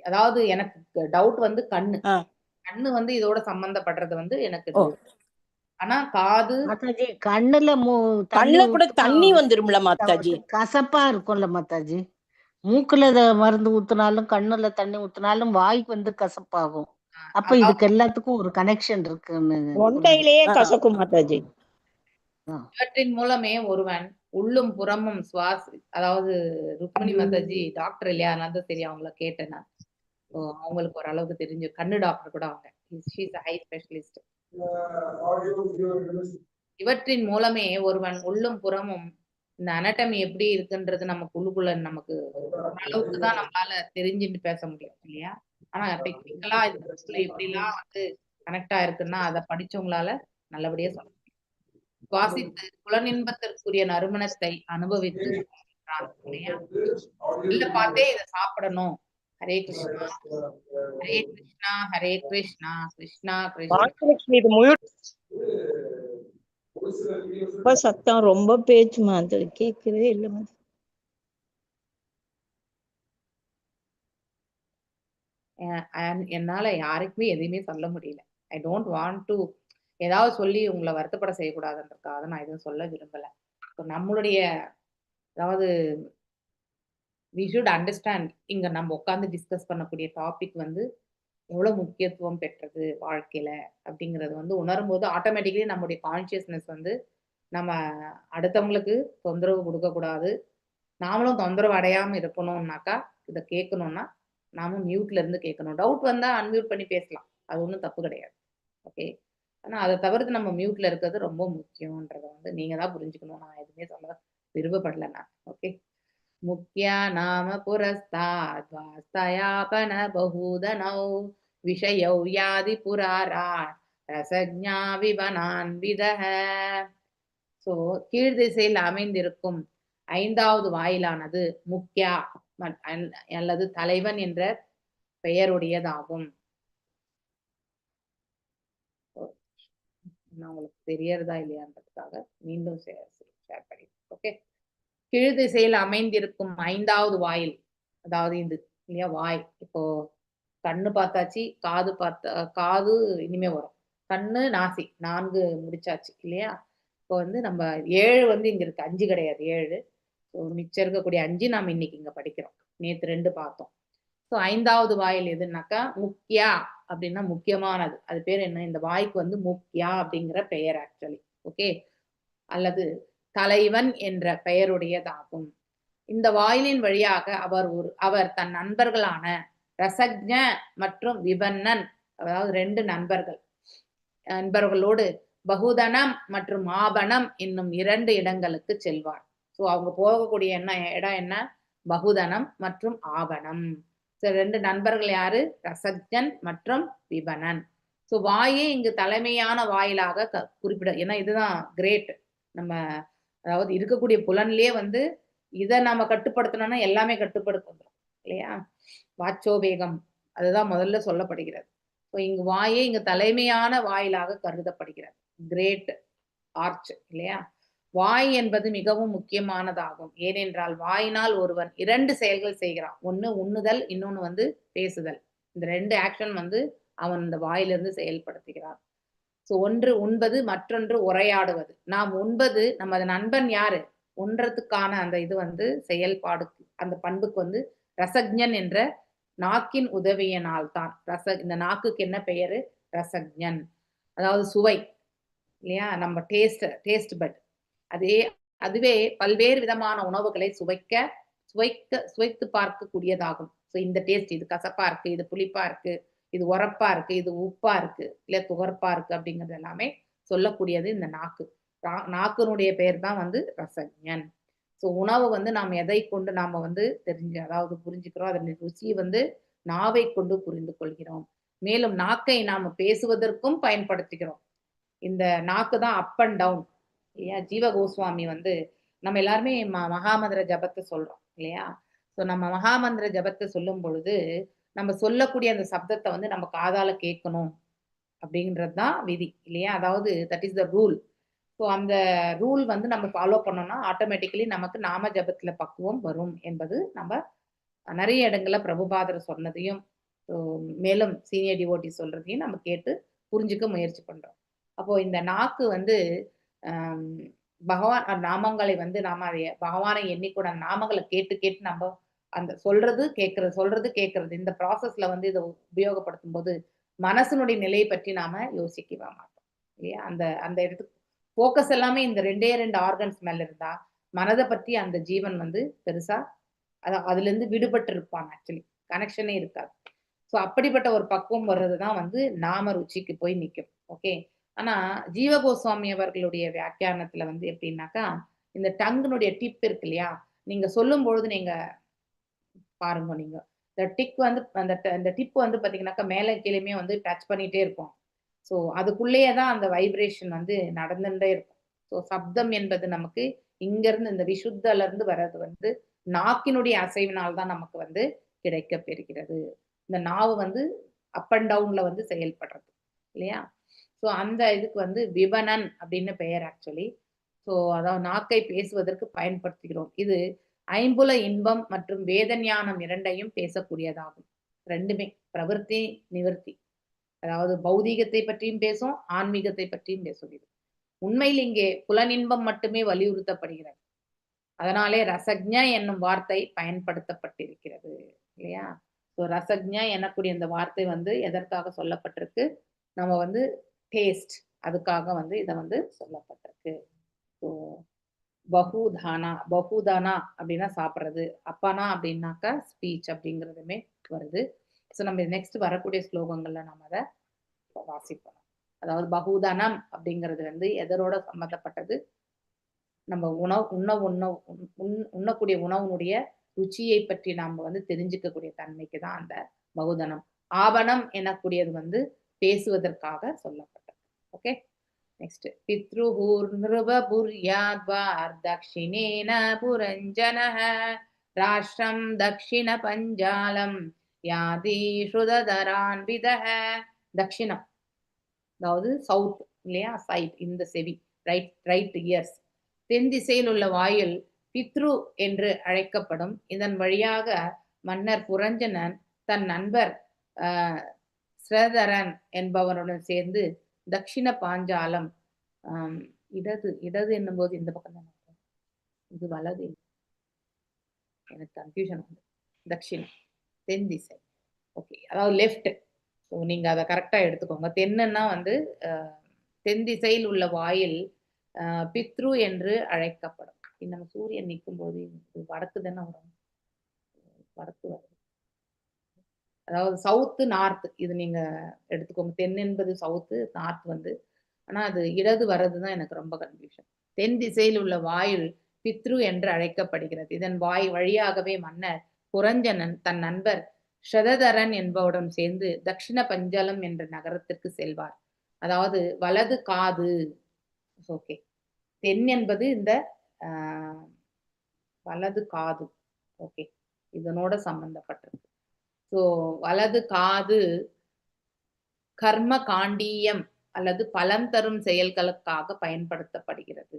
அதாவது எனக்கு டவுட் வந்து கண்ணு வந்து இதோட சம்பந்தப்படுறது வந்து எனக்கு doubt. ஆனா காது மாதாஜி கண்ணுல கண்ணுல கூட தண்ணி வந்துரும்ல மாதாஜி? கசப்பா இருக்கும்ல மாதாஜி. மூக்குல மருந்து ஊத்துனாலும் கண்ணுல தண்ணி ஊத்துனாலும் வாய்க்கு வந்து கசப்பாகும். அப்ப இதுக்கு எல்லாத்துக்கும் ஒரு கனெக்ஷன் இருக்குன்னு தொண்டையிலேயே கசக்கும் மாதாஜி. இவற்றின் மூலமே ஒருவன் உள்ளும் புறமும் அதாவது ருக்மிணி மாதாஜி டாக்டர் இல்லையா, அதனால தான் சரி அவங்கள கேட்டேன் நான். அவங்களுக்கு ஓரளவுக்கு தெரிஞ்சு, கண்ணு டாக்டர் கூட அவங்க, ஹை ஸ்பெஷலிஸ்ட். இவற்றின் மூலமே ஒருவன் உள்ளும் புறமும் இந்த அனட்டமி எப்படி இருக்குன்றது நமக்கு உள்ளுக்குள்ள நமக்கு அளவுக்கு தான் நம்மளால தெரிஞ்சுட்டு பேச முடியும் இல்லையா. ஆனா டெக்னிக்கலா இப்படி எல்லாம் வந்து கனெக்ட் ஆயிருக்குன்னா அதை படிச்சவங்களால நல்லபடியா சொல்ல முடியும். சுவாசித்து புலனின்பத்திற்குரிய நறுமணத்தை அனுபவித்து இல்லையா. இல்ல பார்த்தே இதை சாப்பிடணும். ஹரே கிருஷ்ணா ஹரே கிருஷ்ணா ஹரே கிருஷ்ணா கிருஷ்ணா கிருஷ்ணா. ரொம்ப சத்தம், ரொம்ப பேச்சு மாதிரி கேட்கவே இல்லை மாதிரி. என்னால யாருக்குமே எதையுமே சொல்ல முடியல. ஐ டோன்ட் வாண்ட் டு ஏதாவது சொல்லி உங்களை வருத்தப்பட செய்யக்கூடாதுன்றதுக்காக நான் எதுவும் சொல்ல விரும்பல. நம்மளுடைய அதாவது வி ஷுட் அண்டர்ஸ்டாண்ட், இங்க நம்ம உட்காந்து டிஸ்கஸ் பண்ணக்கூடிய டாபிக் வந்து எவ்வளவு முக்கியத்துவம் பெற்றது வாழ்க்கையில அப்படிங்கறது வந்து உணரும் போது ஆட்டோமேட்டிக்கலி நம்முடைய கான்சியஸ்னஸ் வந்து நம்ம அடுத்தவங்களுக்கு தொந்தரவு கொடுக்க கூடாது, நாமளும் தொந்தரவு அடையாம இருக்கணும்னாக்கா இதை கேட்கணும்னா நாமும் மியூட்ல இருந்து கேட்கணும். டவுட் வந்தா அன்மியூட் பண்ணி பேசலாம், அது ஒன்றும் தப்பு கிடையாது. ஓகே, ஆனா அதை தவிர்த்து நம்ம மியூட்ல இருக்கிறது ரொம்ப முக்கியம்ன்றதை வந்து நீங்க தான் புரிஞ்சுக்கணும். நான் எதுவுமே சொல்ல விருப்பப்படல நான். ஓகே, முக்கியா நாம புரஸ்தாத் வாஸ்தயாபன பகூதனௌ விஷயௌ யாதி புராரா ரசஜ்ஞா விவனான்விதஹ. சோ கீழ் திசையில் அமைந்திருக்கும் 5வது வாயிலானது முக்கியா அல்லது தலைவன் என்ற பெயருடையதாகும். உங்களுக்கு தெரியறதா இல்லையான்றதுக்காக மீண்டும் ஷேர் பண்ணி. ஓகே, கீழ் திசையில் அமைந்திருக்கும் 5வது வாயில், அதாவது இது இல்லையா வாய். இப்போ கண்ணு பார்த்தாச்சு, காது இனிமே வரும், கண்ணு நாசி 4 முடிச்சாச்சு இல்லையா. இப்போ வந்து நம்ம 7 வந்து இங்க இருக்கு, 5 கிடையாது 7. மிச்சம் இருக்கக்கூடிய 5 நாம் இன்னைக்கு இங்க படிக்கிறோம். நேத்து 2 பார்த்தோம். ஸோ 5வது வாயில் எதுனாக்கா முக்கியா அப்படின்னா முக்கியமானது. அது பேர் என்ன, இந்த வாய்க்கு வந்து முக்கியா அப்படிங்கிற பெயர் ஆக்சுவலி. ஓகே, அல்லது தலைவன் என்ற பெயருடையதாகும். இந்த வாயிலின் வழியாக அவர் தன் நண்பர்களான ரசஜ்ஞ மற்றும் விபன்னன், அதாவது 2 நண்பர்களோடு பகுதனம் மற்றும் ஆபணம் என்னும் 2 இடங்களுக்கு செல்வார். ஸோ அவங்க போகக்கூடிய இடம் என்ன, பகுதனம் மற்றும் ஆபணம். 2 நண்பர்கள் யாரு, ரசஜன் மற்றும் விபனன். ஸோ வாயே இங்கு தலைமையான வாயிலாக குறிப்பிட, ஏன்னா இதுதான் கிரேட். நம்ம அதாவது இருக்கக்கூடிய புலன்லயே வந்து இதை நம்ம கட்டுப்படுத்தணும்னா எல்லாமே கட்டுப்படுத்தணும் இல்லையா. வாச்சோவேகம் அதுதான் முதல்ல சொல்லப்படுகிறது. ஸோ இங்கு வாயே இங்கு தலைமையான வாயிலாக கருதப்படுகிறது. கிரேட் ஆர்ச் இல்லையா. வாய் என்பது மிகவும் முக்கியமானதாகும். ஏனென்றால் வாயினால் ஒருவன் 2 செயல்கள் செய்கிறான். ஒன்று உண்ணுதல், இன்னொன்னு வந்து பேசுதல். இந்த 2 ஆக்ஷன் வந்து அவன் இந்த வாயிலிருந்து செயல்படுத்துகிறான். ஸோ ஒன்று உண்பது, மற்றொன்று உரையாடுவது. நாம் உண்பது, நமது நண்பன் யாரு, உண்றதுக்கான அந்த இது வந்து செயல்பாடுக்கு, அந்த பண்புக்கு வந்து ரசஜ்ஞன் என்ற நாக்கின் உதவியினால் தான். இந்த நாக்குக்கு என்ன பெயரு, ரசஜ்ஞன். அதாவது சுவை இல்லையா, நம்ம டேஸ்ட் பட். அதுவே பல்வேறு விதமான உணவுகளை சுவைத்து பார்க்கக்கூடியதாகும். ஸோ இந்த டேஸ்ட், இது கசப்பா இருக்கு, இது புளிப்பா இருக்கு, இது உரப்பா இருக்கு, இது உப்பா இருக்கு, இல்ல துவர்ப்பா இருக்கு அப்படிங்கிறது எல்லாமே சொல்லக்கூடியது இந்த நாக்கு. நாக்கினுடைய பெயர் தான் வந்து ரசஜ்ஞன். ஸோ உணவு வந்து நாம் எதை கொண்டு நாம வந்து அதாவது புரிஞ்சுக்கிறோம், அதன் ருசி வந்து நாவை கொண்டு புரிந்து கொள்கிறோம். மேலும் நாக்கை நாம பேசுவதற்கும் பயன்படுத்திக்கிறோம். இந்த நாக்கு தான் அப் அண்ட் டவுன் இல்லையா. ஜீவ கோஸ்வாமி வந்து நம்ம எல்லாருமே மகாமந்திர ஜபத்தை சொல்றோம் இல்லையா. ஸோ நம்ம மகாமந்திர ஜபத்தை சொல்லும் பொழுது நம்ம சொல்லக்கூடிய அந்த சப்தத்தை வந்து நம்ம காதால கேட்கணும் அப்படின்றது தான் விதி இல்லையா? அதாவது that is the rule. So அந்த ரூல் வந்து நம்ம ஃபாலோ பண்ணோம்னா ஆட்டோமேட்டிக்கலி நமக்கு நாம ஜபத்துல பக்குவம் வரும் என்பது நம்ம நிறைய இடங்கள்ல பிரபுபாதர் சொன்னதையும் மேலும் சீனியர் டிவோட்டி சொல்றதையும் நம்ம கேட்டு புரிஞ்சுக்க முயற்சி பண்றோம். அப்போ இந்த நாக்கு வந்து பகவான் நாமங்களை வந்து நாம பகவானை எண்ணிக்கூட நாமங்களை கேட்டு கேட்டு நம்ம அந்த சொல்றது கேட்கறது இந்த ப்ராசஸ்ல வந்து இதை உபயோகப்படுத்தும் போது மனசனுடைய நிலையை பற்றி நாம யோசிக்கவே மாட்டோம் இல்லையா? அந்த இடத்துக்கு போக்கஸ் எல்லாமே இந்த 2 ஆர்கன்ஸ் மேல இருந்தா மனதை பற்றி அந்த ஜீவன் வந்து பெருசா அதுல இருந்து விடுபட்டு இருப்பான். ஆக்சுவலி கனெக்ஷனே இருக்காது. ஸோ அப்படிப்பட்ட ஒரு பக்குவம் வர்றதுதான் வந்து நாம ருச்சிக்கு போய் நிற்கும். ஓகே. ஆனா ஜீவ கோஸ்வாமி அவர்களுடைய வியாக்கியானத்துல வந்து எப்படின்னாக்கா இந்த டங்குனுடைய டிப் இருக்கு இல்லையா? நீங்க சொல்லும் பொழுது நீங்க பாருங்க, நீங்க இந்த டிக் வந்து அந்த டிப் வந்து பாத்தீங்கன்னாக்கா மேல கீழேயுமே வந்து டச் பண்ணிட்டே இருக்கும். ஸோ அதுக்குள்ளேயே தான் அந்த வைப்ரேஷன் வந்து நடந்துட்டே இருக்கும். ஸோ சப்தம் என்பது நமக்கு இங்க இருந்து இந்த விசுத்தல இருந்து வர்றது வந்து நாக்கினுடைய அசைவினால்தான் நமக்கு வந்து கிடைக்க பெறுகிறது. இந்த நாவு வந்து அப் அண்ட் டவுன்ல வந்து செயல்படுறது இல்லையா? ஸோ அந்த இதுக்கு வந்து விபனன் அப்படின்னு பெயர் ஆக்சுவலி. ஸோ அதாவது நாக்கை பேசுவதற்கு பயன்படுத்துகிறோம். இது ஐம்புல இன்பம் மற்றும் வேதஞானம் இரண்டையும் பேசக்கூடியதாகும். ரெண்டுமே பிரவர்த்தி நிவர்த்தி, அதாவது பௌதீகத்தை பற்றியும் பேசும், ஆன்மீகத்தை பற்றியும் பேசுகிறது. உண்மையில் இங்கே புலனின்பம் மட்டுமே வலியுறுத்தப்படுகிறது. அதனாலே ரசஜ்ஞ என்னும் வார்த்தை பயன்படுத்தப்பட்டிருக்கிறது இல்லையா? ஸோ ரசஜ்ஞ எனக்கூடிய இந்த வார்த்தை வந்து எதற்காக சொல்லப்பட்டிருக்கு? நம்ம வந்து டேஸ்ட், அதுக்காக வந்து இதை வந்து சொல்லப்பட்டிருக்கு. ஸோ பகுதானா அப்படின்னா சாப்பிட்றது, அப்பானா அப்படின்னாக்கா ஸ்பீச் அப்படிங்கிறதுமே வருது. ஸோ நம்ம நெக்ஸ்ட் வரக்கூடிய ஸ்லோகங்கள்ல நம்ம அதை வாசிப்போம். அதாவது பகுதனம் அப்படிங்கிறது வந்து எதனோட சம்மந்தப்பட்டது? நம்ம உண்ணக்கூடிய உணவுனுடைய ருச்சியை பற்றி நாம வந்து தெரிஞ்சுக்கக்கூடிய தன்மைக்கு தான் அந்த பகுதனம். ஆபணம் எனக்கூடியது வந்து பேசுவதற்காக சொல்லப்பட்டது. ஓகே. நெக்ஸ்ட் பித்ருஹூர் நிருபபுர்யாத்வார் தக்ஷிணேன புரஞ்சனஹ ராஷ்டிரம் தக்ஷிண பஞ்சாலம் யாதி ஸ்ருததரான்விதஹ. தக்ஷிணம் அதாவது சவுத் இல்லையா? சைட், இந்த செவி, ரைட் இயர்ஸ். தென் திசையில் உள்ள வாயில் பித்ரு என்று அழைக்கப்படும். இதன் வழியாக மன்னர் புரஞ்சனன் தன் நண்பர் ஸ்ரதரன் என்பவனுடன் சேர்ந்து தக்ஷிண பாஞ்சாலம், இடது என்னும் போது இந்த பக்கம் தான், இது வலது, எனக்கு கன்ஃபியூஷன் வந்து தக்ஷிணம் தென் திசை. ஓகே, அதாவது லெஃப்ட். ஸோ நீங்க அதை கரெக்டா எடுத்துக்கோங்க. தென்னுன்னா வந்து தென் திசையில் உள்ள வாயில் பித்ரு என்று அழைக்கப்படும். நம்ம சூரியன் நிற்கும் போது வடக்கு தானே வரும், வடக்கு வருது. அதாவது சவுத்து நார்த், இது நீங்க எடுத்துக்கோங்க. தென் என்பது சவுத்து, நார்த் வந்து, ஆனா அது இடது வர்றதுதான் எனக்கு ரொம்ப கன்ஃபியூஷன். தென் திசையில் உள்ள வாயில் பித்ரு என்று அழைக்கப்படுகிறது. இதன் வழியாகவே மன்னர் புரஞ்சனன் தன் நண்பர் ஸ்ரதரன் என்பவருடன் சேர்ந்து தக்ஷிண பஞ்சாலம் என்ற நகரத்திற்கு செல்வார். அதாவது வலது காது. ஓகே, தென் என்பது இந்த வலது காது. ஓகே, இதனோட சம்பந்தப்பட்டிருக்கு. ஸோ வலது காது கர்ம காண்டியம் அல்லது பலன் தரும் செயல்களுக்காக பயன்படுத்தப்படுகிறது.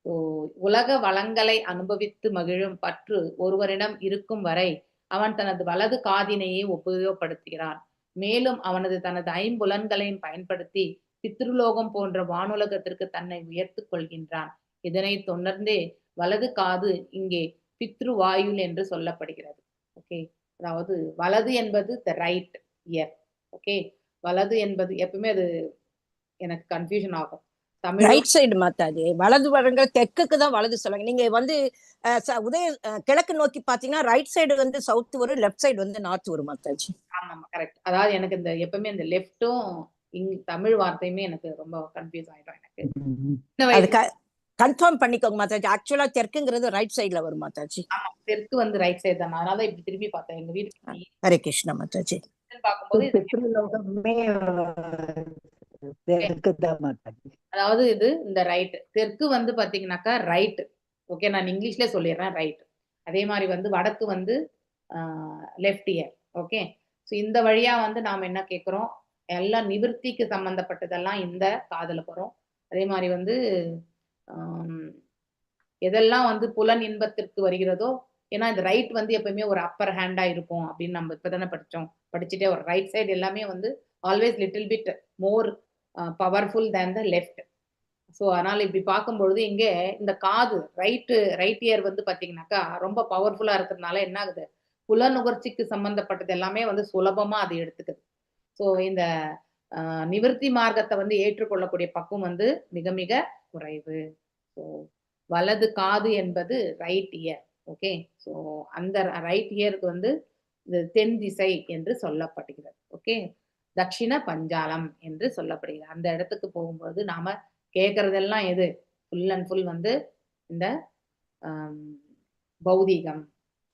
ஸோ உலக வளங்களை அனுபவித்து மகிழும் பற்று ஒருவரிடம் இருக்கும் வரை அவன் தனது வலது காதினையே உபயோகப்படுத்துகிறான். மேலும் தனது ஐம்புலன்களையும் பயன்படுத்தி பித்ருலோகம் போன்ற வானுலகத்திற்கு தன்னை உயர்த்து கொள்கின்றான். இதனை தொடர்ந்தே வலது காது இங்கே பித்ருவாயுல் என்று சொல்லப்படுகிறது. ஓகே, அதாவது வலது என்பது த ரைட் இயர். ஓகே, வலது என்பது எப்பவுமே அது எனக்கு கன்ஃபியூஷன் ஆகும். ரைட் சைடு மாத்தாது, வலது வழங்க தெற்குக்கு தான் வலது சொல்லுங்க. நீங்க வந்து கிழக்கு நோக்கி பாத்தீங்கன்னா ரைட் சைடு வந்து சவுத் வரும், லெஃப்ட் சைடு வந்து நார்த் வரும் மாத்தாஜி. ஆமா, கரெக்ட். அதாவது எனக்கு இந்த எப்பவுமே இந்த லெஃப்டும் தமிழ் வார்த்தையுமே எனக்கு ரொம்ப கன்ஃபியூஸ் ஆயிடும். எனக்கு கன்ஃபார்ம் பண்ணிக்கோங்க மாதாஜி. ஆக்சுவலா தெற்குங்கிறது ரைட் சைடுல வரும் மாதாஜி. ஆமா, தெற்கு வந்து ரைட் சைடு தான். அதனால இப்படி திரும்பி பார்த்தேன் எங்க வீட்டுக்கு. ஹரே கிருஷ்ணா மாதாஜி. பார்க்கும்போது அதாவது இது இந்த ரைட், தெற்கு வந்து பாத்தீங்கன்னாக்கா ரைட். ஓகே, நான் இங்கிலீஷ்ல சொல்லிடுறேன் ரைட். அதே மாதிரி வந்து வடக்கு வந்து லெஃப்ட் இயர். ஓகே, இந்த வழியா வந்து நாம் என்ன கேட்குறோம், எல்லாம் நிவர்த்திக்கு சம்பந்தப்பட்டதெல்லாம் இந்த காதுல போறோம். அதே மாதிரி வந்து எதெல்லாம் வந்து புலன் இன்பத்திற்கு வருகிறதோ, ஏன்னா இந்த ரைட் வந்து எப்பவுமே ஒரு அப்பர் ஹேண்டா இருக்கும் அப்படின்னு நம்ம இப்பதானே படிச்சுட்டே ஒரு ரைட் சைடு எல்லாமே வந்து always little bit more powerful than the left. So அதனால இப்படி பார்க்கும்பொழுது இங்கே இந்த காது ரைட் இயர் வந்து பார்த்தீங்கன்னாக்கா ரொம்ப பவர்ஃபுல்லா இருக்கிறதுனால என்ன ஆகுது, புலநுகர்ச்சிக்கு சம்பந்தப்பட்டது எல்லாமே வந்து சுலபமா அது எடுத்துக்குது. ஸோ இந்த நிவர்த்தி மார்க்கத்தை வந்து ஏற்றுக்கொள்ளக்கூடிய பக்குவம் வந்து மிக மிக குறைவு. ஸோ வலது காது என்பது ரைட் இயர். ஓகே, ஸோ அந்த ரைட் இயருக்கு வந்து இது தென் திசை என்று சொல்லப்படுகிறது. ஓகே, தட்சிண பஞ்சாலம் என்று சொல்லப்படுகிறது. அந்த இடத்துக்கு போகும்போது நாம கேட்கறதெல்லாம் எது, ஃபுல் அண்ட் ஃபுல் வந்து இந்த பௌதீகம்.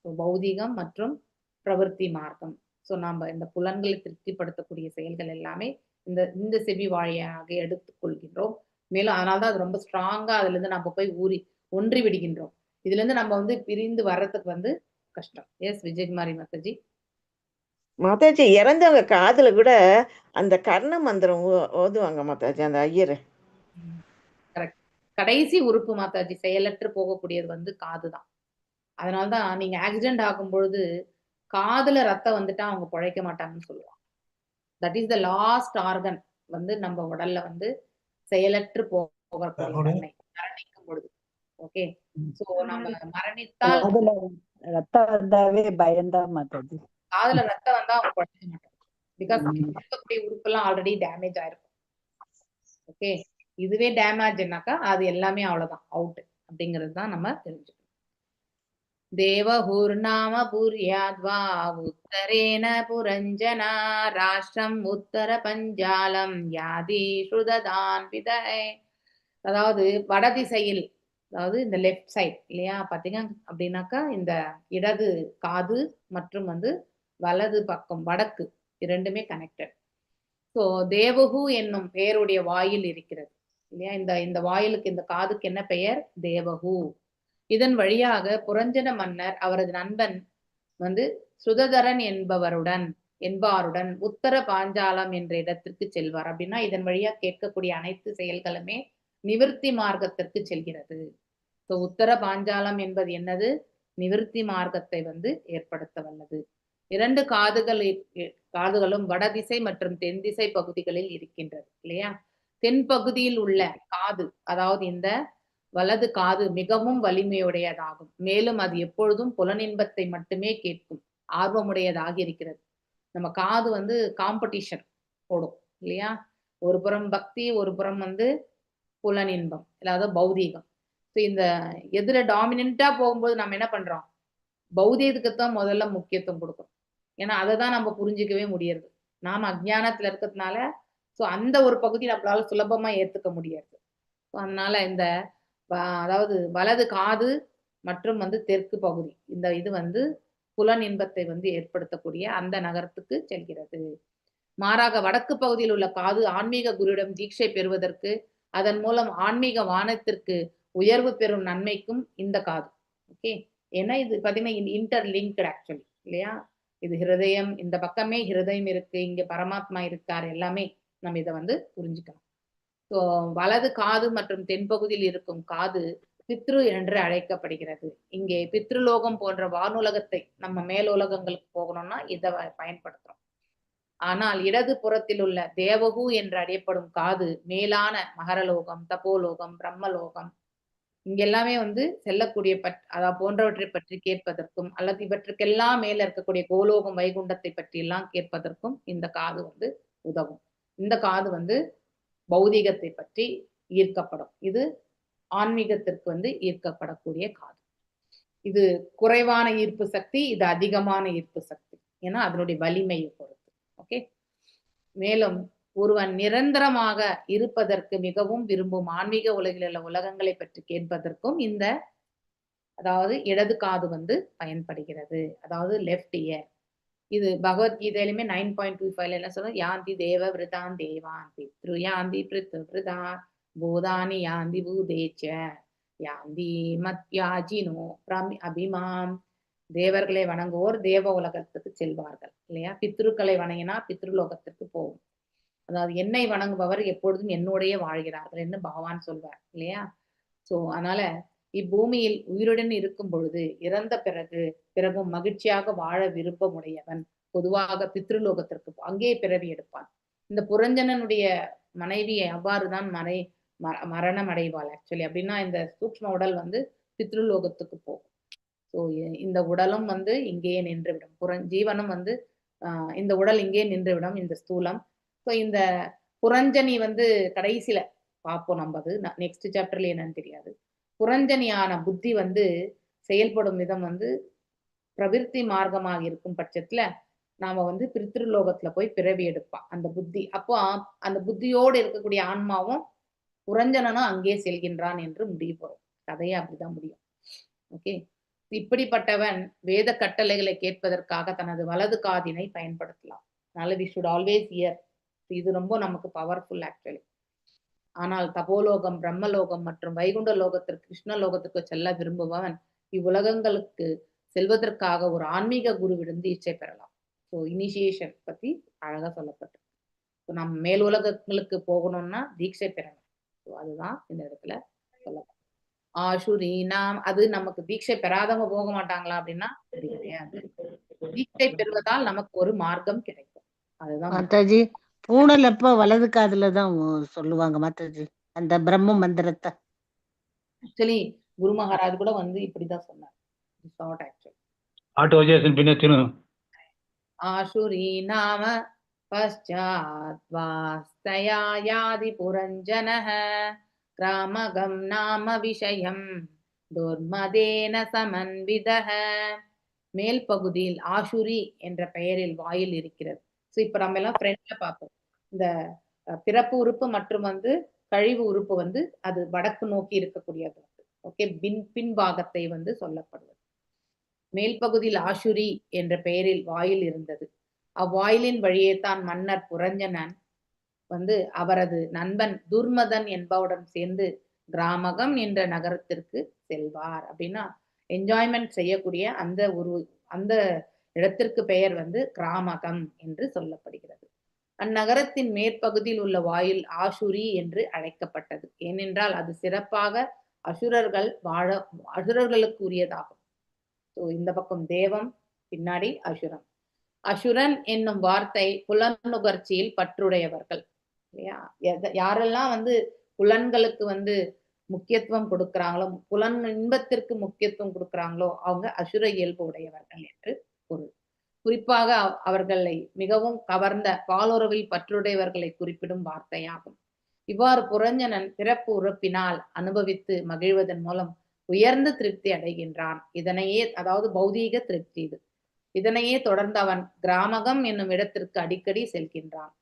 பௌதீகம் மற்றும் பிரவர்த்தி மார்க்கம். ஸோ நாம் இந்த புலன்களை திருப்திப்படுத்தக்கூடிய செயல்கள் எல்லாமே இந்த செவி வாழியாக எடுத்துக்கொள்கின்றோம். மேலும் அதனால்தான் அது ரொம்ப ஸ்ட்ராங்கா அதுல இருந்து நம்ம போய் ஒன்றி விடுகின்றோம். இதுல இருந்து நம்ம வந்து பிரிந்து வர்றதுக்கு வந்து கஷ்டம். எஸ் விஜயகுமாரி மாதாஜி. மாதாஜி, இறந்தவங்க காதுல கூட அந்த கர்ண மந்திரம் ஓதுவாங்க மாதாஜி, அந்த ஐயர். கரெக்ட். கடைசி உறுப்பு மாதாஜி, செயலற்று போகக்கூடியது வந்து காதுதான். அதனால்தான் நீங்க ஆக்சிடென்ட் ஆகும் பொழுது காதுல ரத்தம் வந்துட்டா அவங்க பிழைக்க மாட்டாங்கன்னு சொல்லுவாங்க. That is the last organ வந்து நம்ம உடல்ல வந்து செயலற்று போகக்கூடிய தன்மை மரணிக்கும் பொழுது. ஓகே, சோ நம்ம மரணித்தால் ரத்தம் வந்தாவே பயம்தான் மாதாஜி. காதுல ரத்தம் வந்தா அவங்க பிழைக்க மாட்டாங்க. பிகாஸ் இருக்கக்கூடிய உறுப்பெல்லாம் ஆல்ரெடி டேமேஜ் ஆயிருக்கும். ஓகே, இதுவே டேமேஜ்னாக்கா அது எல்லாமே அவ்வளவுதான், அவுட் அப்படிங்கிறது தான் நம்ம தெரிஞ்சுக்கணும். தேவஹூர்நாம பூர்யாத்வா உத்தரேன புரஞ்சனா ராஷ்டிரம் உத்தர பஞ்சாலம் யாதி ஸ்ருததான் விதை. அதாவது வடதிசையில், அதாவது இந்த லெஃப்ட் சைட் இல்லையா பாத்தீங்க அப்படின்னாக்கா இந்த இடது காது மற்றும் வந்து வலது பக்கம் வடக்கு இரண்டுமே கனெக்டட். ஸோ தேவஹு என்னும் பெயருடைய வாயில் இருக்கிறது இல்லையா. இந்த வாயிலுக்கு, இந்த காதுக்கு என்ன பெயர்? தேவஹு. இதன் வழியாக புரஞ்சன மன்னர் அவரது நண்பன் வந்து சுததரன் என்பாருடன் உத்தர பாஞ்சாலம் என்ற இடத்திற்கு செல்வார். அப்படின்னா இதன் வழியா கேட்கக்கூடிய அனைத்து செயல்களுமே நிவர்த்தி மார்க்கத்திற்கு செல்கிறது. ஸோ உத்தர பாஞ்சாலம் என்பது என்னது? நிவர்த்தி மார்க்கத்தை வந்து ஏற்படுத்த வல்லது. 2 காதுகளும் வடதிசை மற்றும் தென் திசை பகுதிகளில் இருக்கின்றது இல்லையா. தென் பகுதியில் உள்ள காது, அதாவது இந்த வலது காது மிகவும் வலிமையுடையதாகும். மேலும் அது எப்பொழுதும் புலனின்பத்தை மட்டுமே கேட்கும் ஆர்வமுடையதாக இருக்கிறது. நம்ம காது வந்து காம்படிஷன் போடும் இல்லையா. ஒரு புறம் பக்தி, ஒரு புறம் வந்து புலனின்பம், இல்லாத பௌதீகம். ஸோ இந்த எதிர டாமினண்டா போகும்போது நம்ம என்ன பண்றோம்? பௌதீகத்துக்குத்தான் முதல்ல முக்கியத்துவம் கொடுக்கும். ஏன்னா அதை தான் நம்ம புரிஞ்சிக்கவே முடியாது. நாம அஜ்ஞானத்துல இருக்கிறதுனால ஸோ அந்த ஒரு பகுதி நம்மளால சுலபமா ஏத்துக்க முடியாது. அதனால இந்த அதாவது வலது காது மற்றும் வந்து தெற்கு பகுதி, இது வந்து புலன் இன்பத்தை வந்து ஏற்படுத்தக்கூடிய அந்த நகரத்துக்கு செல்கிறது. மாறாக வடக்கு பகுதியில் உள்ள காது ஆன்மீக குருவிடம் தீட்சை பெறுவதற்கு, அதன் மூலம் ஆன்மீக வானத்திற்கு உயர்வு பெறும் நன்மைக்கும் இந்த காது. ஓகே, ஏன்னா இது பார்த்தீங்கன்னா இன்டர்லிங்க்டு ஆக்சுவலி இல்லையா. இது ஹிருதயம், இந்த பக்கமே ஹிருதயம் இருக்கு, இங்க பரமாத்மா இருக்கார், எல்லாமே நம்ம இதை வந்து புரிஞ்சுக்கணும். ஸோ வலது காது மற்றும் தென்பகுதியில் இருக்கும் காது பித்ரு என்று அழைக்கப்படுகிறது. இங்கே பித்ருலோகம் போன்ற வானுலகத்தை, நம்ம மேலுலகங்களுக்கு போகணும்னா இதை பயன்படுத்துறோம். ஆனால் இடது புறத்தில் உள்ள தேவகு என்று அறியப்படும் காது மேலான மகரலோகம், தபோலோகம், பிரம்மலோகம், இங்க எல்லாமே வந்து செல்லக்கூடிய அதாவது போன்றவற்றை பற்றி கேட்பதற்கும், அல்லது இவற்றுக்கெல்லாம் மேல இருக்கக்கூடிய கோலோகம், வைகுண்டத்தை பற்றி எல்லாம் கேட்பதற்கும் இந்த காது வந்து உதவும். இந்த காது வந்து பௌதீகத்தை பற்றி ஈர்க்கப்படும். இது ஆன்மீகத்திற்கு வந்து ஈர்க்கப்படக்கூடிய காது. இது குறைவான ஈர்ப்பு சக்தி, இது அதிகமான ஈர்ப்பு சக்தி. ஏன்னா அதனுடைய வலிமையை பொறுத்து. ஓகே, மேலும் ஒருவன் நிரந்தரமாக இருப்பதற்கு மிகவும் விரும்பும் ஆன்மீக உலகில் உள்ள உலகங்களை பற்றி கேட்பதற்கும் இந்த அதாவது இடது காது வந்து பயன்படுகிறது. அதாவது லெஃப்ட் இயர். இது பகவத்கீதையிலுமே 9.25 என்ன சொல்றது? யாந்தி தேவ விருதான் தேவான் பித்ரு யாந்தி பிருத்து விருதா பூதானி யாந்தி பூதேச்ச யாந்தி மத்யாஜினோ அபிமாம் தேவர்களை வணங்குவோர் தேவ உலகத்துக்கு செல்வார்கள் இல்லையா. பித்ருக்களை வணங்கினா பித்ருலோகத்திற்கு போகும். அதாவது என்னை வணங்குபவர் எப்பொழுதும் என்னோடைய வாழ்கிறார்கள் என்று பகவான் சொல்வார் இல்லையா. சோ அதனால இப்பூமியில் உயிருடன் இருக்கும் பொழுது இறந்த பிறகும் மகிழ்ச்சியாக வாழ விருப்பமுடையவன் பொதுவாக பித்ருலோகத்திற்கு அங்கே பிறவி எடுப்பான். இந்த புரஞ்சனனுடைய மனைவி அவ்வாறுதான் மரணம் அடைவாள் ஆக்சுவலி. அப்படின்னா இந்த சூக்ஷ்ம உடல் வந்து பித்ருலோகத்துக்கு போகும். ஸோ இந்த உடலும் வந்து இங்கேயே நின்றுவிடும். ஜீவனும் வந்து இந்த உடல் இங்கே நின்றுவிடும், இந்த ஸ்தூலம். ஸோ இந்த புரஞ்சனி வந்து கடைசியில பார்ப்போம் நம்ம. அது நெக்ஸ்ட் சாப்டர்ல என்னன்னு தெரியாது. புரஞ்சனியான புத்தி வந்து செயல்படும் விதம் வந்து பிரவிற்த்தி மார்க்கமாக இருக்கும் பட்சத்துல நாம வந்து பித்ருலோகத்துல போய் பிறவி எடுப்பான் அந்த புத்தி. அப்போ அந்த புத்தியோடு இருக்கக்கூடிய ஆன்மாவும் புரஞ்சனனும் அங்கே செல்கின்றான் என்று முடிய போறோம். கதையை அப்படிதான் முடியும். ஓகே. இப்படிப்பட்டவன் வேத கட்டளைகளை கேட்பதற்காக தனது வலது காதினை பயன்படுத்தலாம். அதனால வி ஷுட் ஆல்வேஸ் ஹியர். இது ரொம்ப நமக்கு பவர்ஃபுல் ஆக்சுவலி. ஆனால் தபோலோகம், பிரம்மலோகம் மற்றும் வைகுண்ட லோகத்திற்கு, கிருஷ்ண லோகத்துக்கு செல்ல விரும்புபவன் இவ்வுலகங்களுக்கு செல்வதற்காக ஒரு ஆன்மீக குருவிலிருந்து இச்சை பெறலாம். ஸோ இனிஷியேஷன் பத்தி அழகா சொல்லப்பட்டு, நம்ம மேல் உலகங்களுக்கு போகணும்னா தீட்சை பெறணும். ஸோ அதுதான் இந்த இடத்துல சொல்லப்படும். ஆசுரீனாம், அது நமக்கு தீட்சை பெறாதவங்க போக மாட்டாங்களா அப்படின்னா அது கிடையாது. தீட்சை பெறுவதால் நமக்கு ஒரு மார்க்கம் கிடைக்கும். அதுதான் மாதாஜி. பூணல் அப்ப வலது காதுலதான் சொல்லுவாங்க மாதாஜி அந்த பிரம்ம மந்திரத்தை. ஆக்சுவலி குரு மகாராஜ் கூட வந்து இப்படிதான் சொன்னார். ஆசுரி நாம பశ్చాத்வாஸ்தயா யாதி புரஞ்சனஹ கிராமகம் நாம விஷயம் துர்மதேன சமன்விதஹ. மேல் பகுதியில் ஆசுரி என்ற பெயரில் வாயில் இருக்கிறது. ஸோ இப்ப நம்ம எல்லாம் ஃப்ரெண்ட்ல பார்ப்போம். இந்த பிறப்பு உறுப்பு மற்றும் வந்து கழிவு உறுப்பு வந்து அது வடக்கு நோக்கி இருக்கக்கூடியது. ஓகே. பின்பாகத்தை வந்து சொல்லப்படுவது. மேல் பகுதியில் ஆசுரி என்ற பெயரில் வாயில் இருந்தது. அவ்வாயிலின் வழியே தான் மன்னர் புரஞ்சனன் வந்து அவரது நண்பன் துர்மதன் என்பவருடன் சேர்ந்து கிராமகம் என்ற நகரத்திற்கு செல்வார். அப்படின்னா என்ஜாய்மெண்ட் செய்யக்கூடிய அந்த இடத்திற்கு பெயர் வந்து கிராமகம் என்று சொல்லப்படுகிறது. அந்நகரத்தின் மேற்பகுதியில் உள்ள வாயில் ஆசுரி என்று அழைக்கப்பட்டது. ஏனென்றால் அது சிறப்பாக அசுரர்களுக்கு உரியதாகும். இந்த பக்கம் தேவம், பின்னாடி அசுரம். அசுரன் என்னும் வார்த்தை புலனுகர்ச்சியில் பற்றுடையவர்கள் இல்லையா. யாரெல்லாம் வந்து புலன்களுக்கு வந்து முக்கியத்துவம் கொடுக்கிறாங்களோ, புலன் இன்பத்திற்கு முக்கியத்துவம் கொடுக்கிறாங்களோ அவங்க அசுர இயல்பு உடையவர்கள் என்று பொருள். குறிப்பாக அவர்களை மிகவும் கவர்ந்த பாலுறவில் பற்றுடையவர்களை குறிப்பிடும் வார்த்தையாகும். இவ்வாறு புரஞ்சனன் பிறப்பு உறுப்பினால் அனுபவித்து மகிழ்வதன் மூலம் உயர்ந்த திருப்தி அடைகின்றான். இதனையே, அதாவது பௌதீக திருப்தி இது. இதனையே தொடர்ந்து அவன் கிராமகம் என்னும் இடத்திற்கு அடிக்கடி செல்கின்றான்.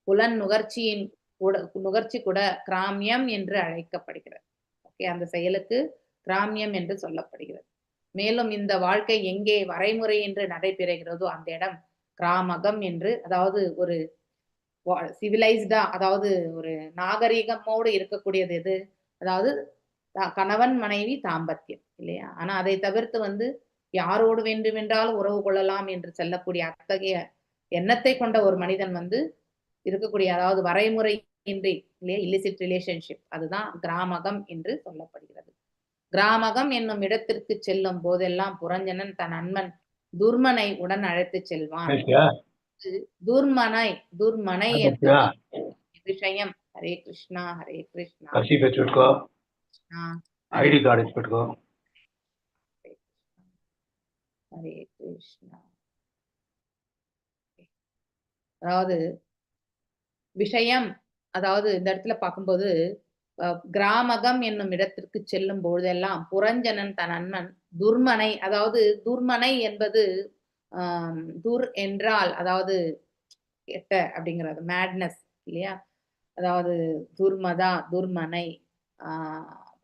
புலன் நுகர்ச்சி கூட கிராமியம் என்று அழைக்கப்படுகிறது. ஓகே. அந்த செயலுக்கு கிராமியம் என்று சொல்லப்படுகிறது. மேலும் இந்த வாழ்க்கை எங்கே வரைமுறை என்று நடைபெறுகிறதோ அந்த இடம் கிராமகம் என்று, அதாவது ஒரு சிவிலைஸ்டா, அதாவது ஒரு நாகரிகமோடு இருக்கக்கூடியது எது, அதாவது கணவன் மனைவி தாம்பத்தியம் இல்லையா. ஆனா அதை தவிர்த்து வந்து யாரோடு வேண்டுமென்றாலும் உறவு கொள்ளலாம் என்று சொல்லக்கூடிய அத்தகைய எண்ணத்தை கொண்ட ஒரு மனிதன் வந்து இருக்கக்கூடிய, அதாவது வரைமுறை இன்றி இல்லையா, இல்லிசிட் ரிலேஷன்ஷிப், அதுதான் கிராமகம் என்று சொல்லப்படுகிறது. கிராமகம் என்னும் இடத்திற்கு செல்லும் போதெல்லாம் புரஞ்சனன் தன் நண்பன் துர்மனை உடன் அழைத்து செல்வான். துர்மனை என்ற விஷயம். ஹரே கிருஷ்ணா ஹரே கிருஷ்ணா. ஐடி கார்டு பெற்றுக்கோ. ஹரே கிருஷ்ணா. அதாவது விஷயம், அதாவது இந்த இடத்துல பார்க்கும்போது கிராமகம் என்னும் இடத்திற்கு செல்லும் பொழுதெல்லாம் புரஞ்சனன் தன் நண்பன் துர்மனை, அதாவது துர்மனை என்பது துர் என்றால் அதாவது கெட்ட அப்படிங்கிறது, மேட்னஸ் இல்லையா. அதாவது துர்மதா, துர்மனை,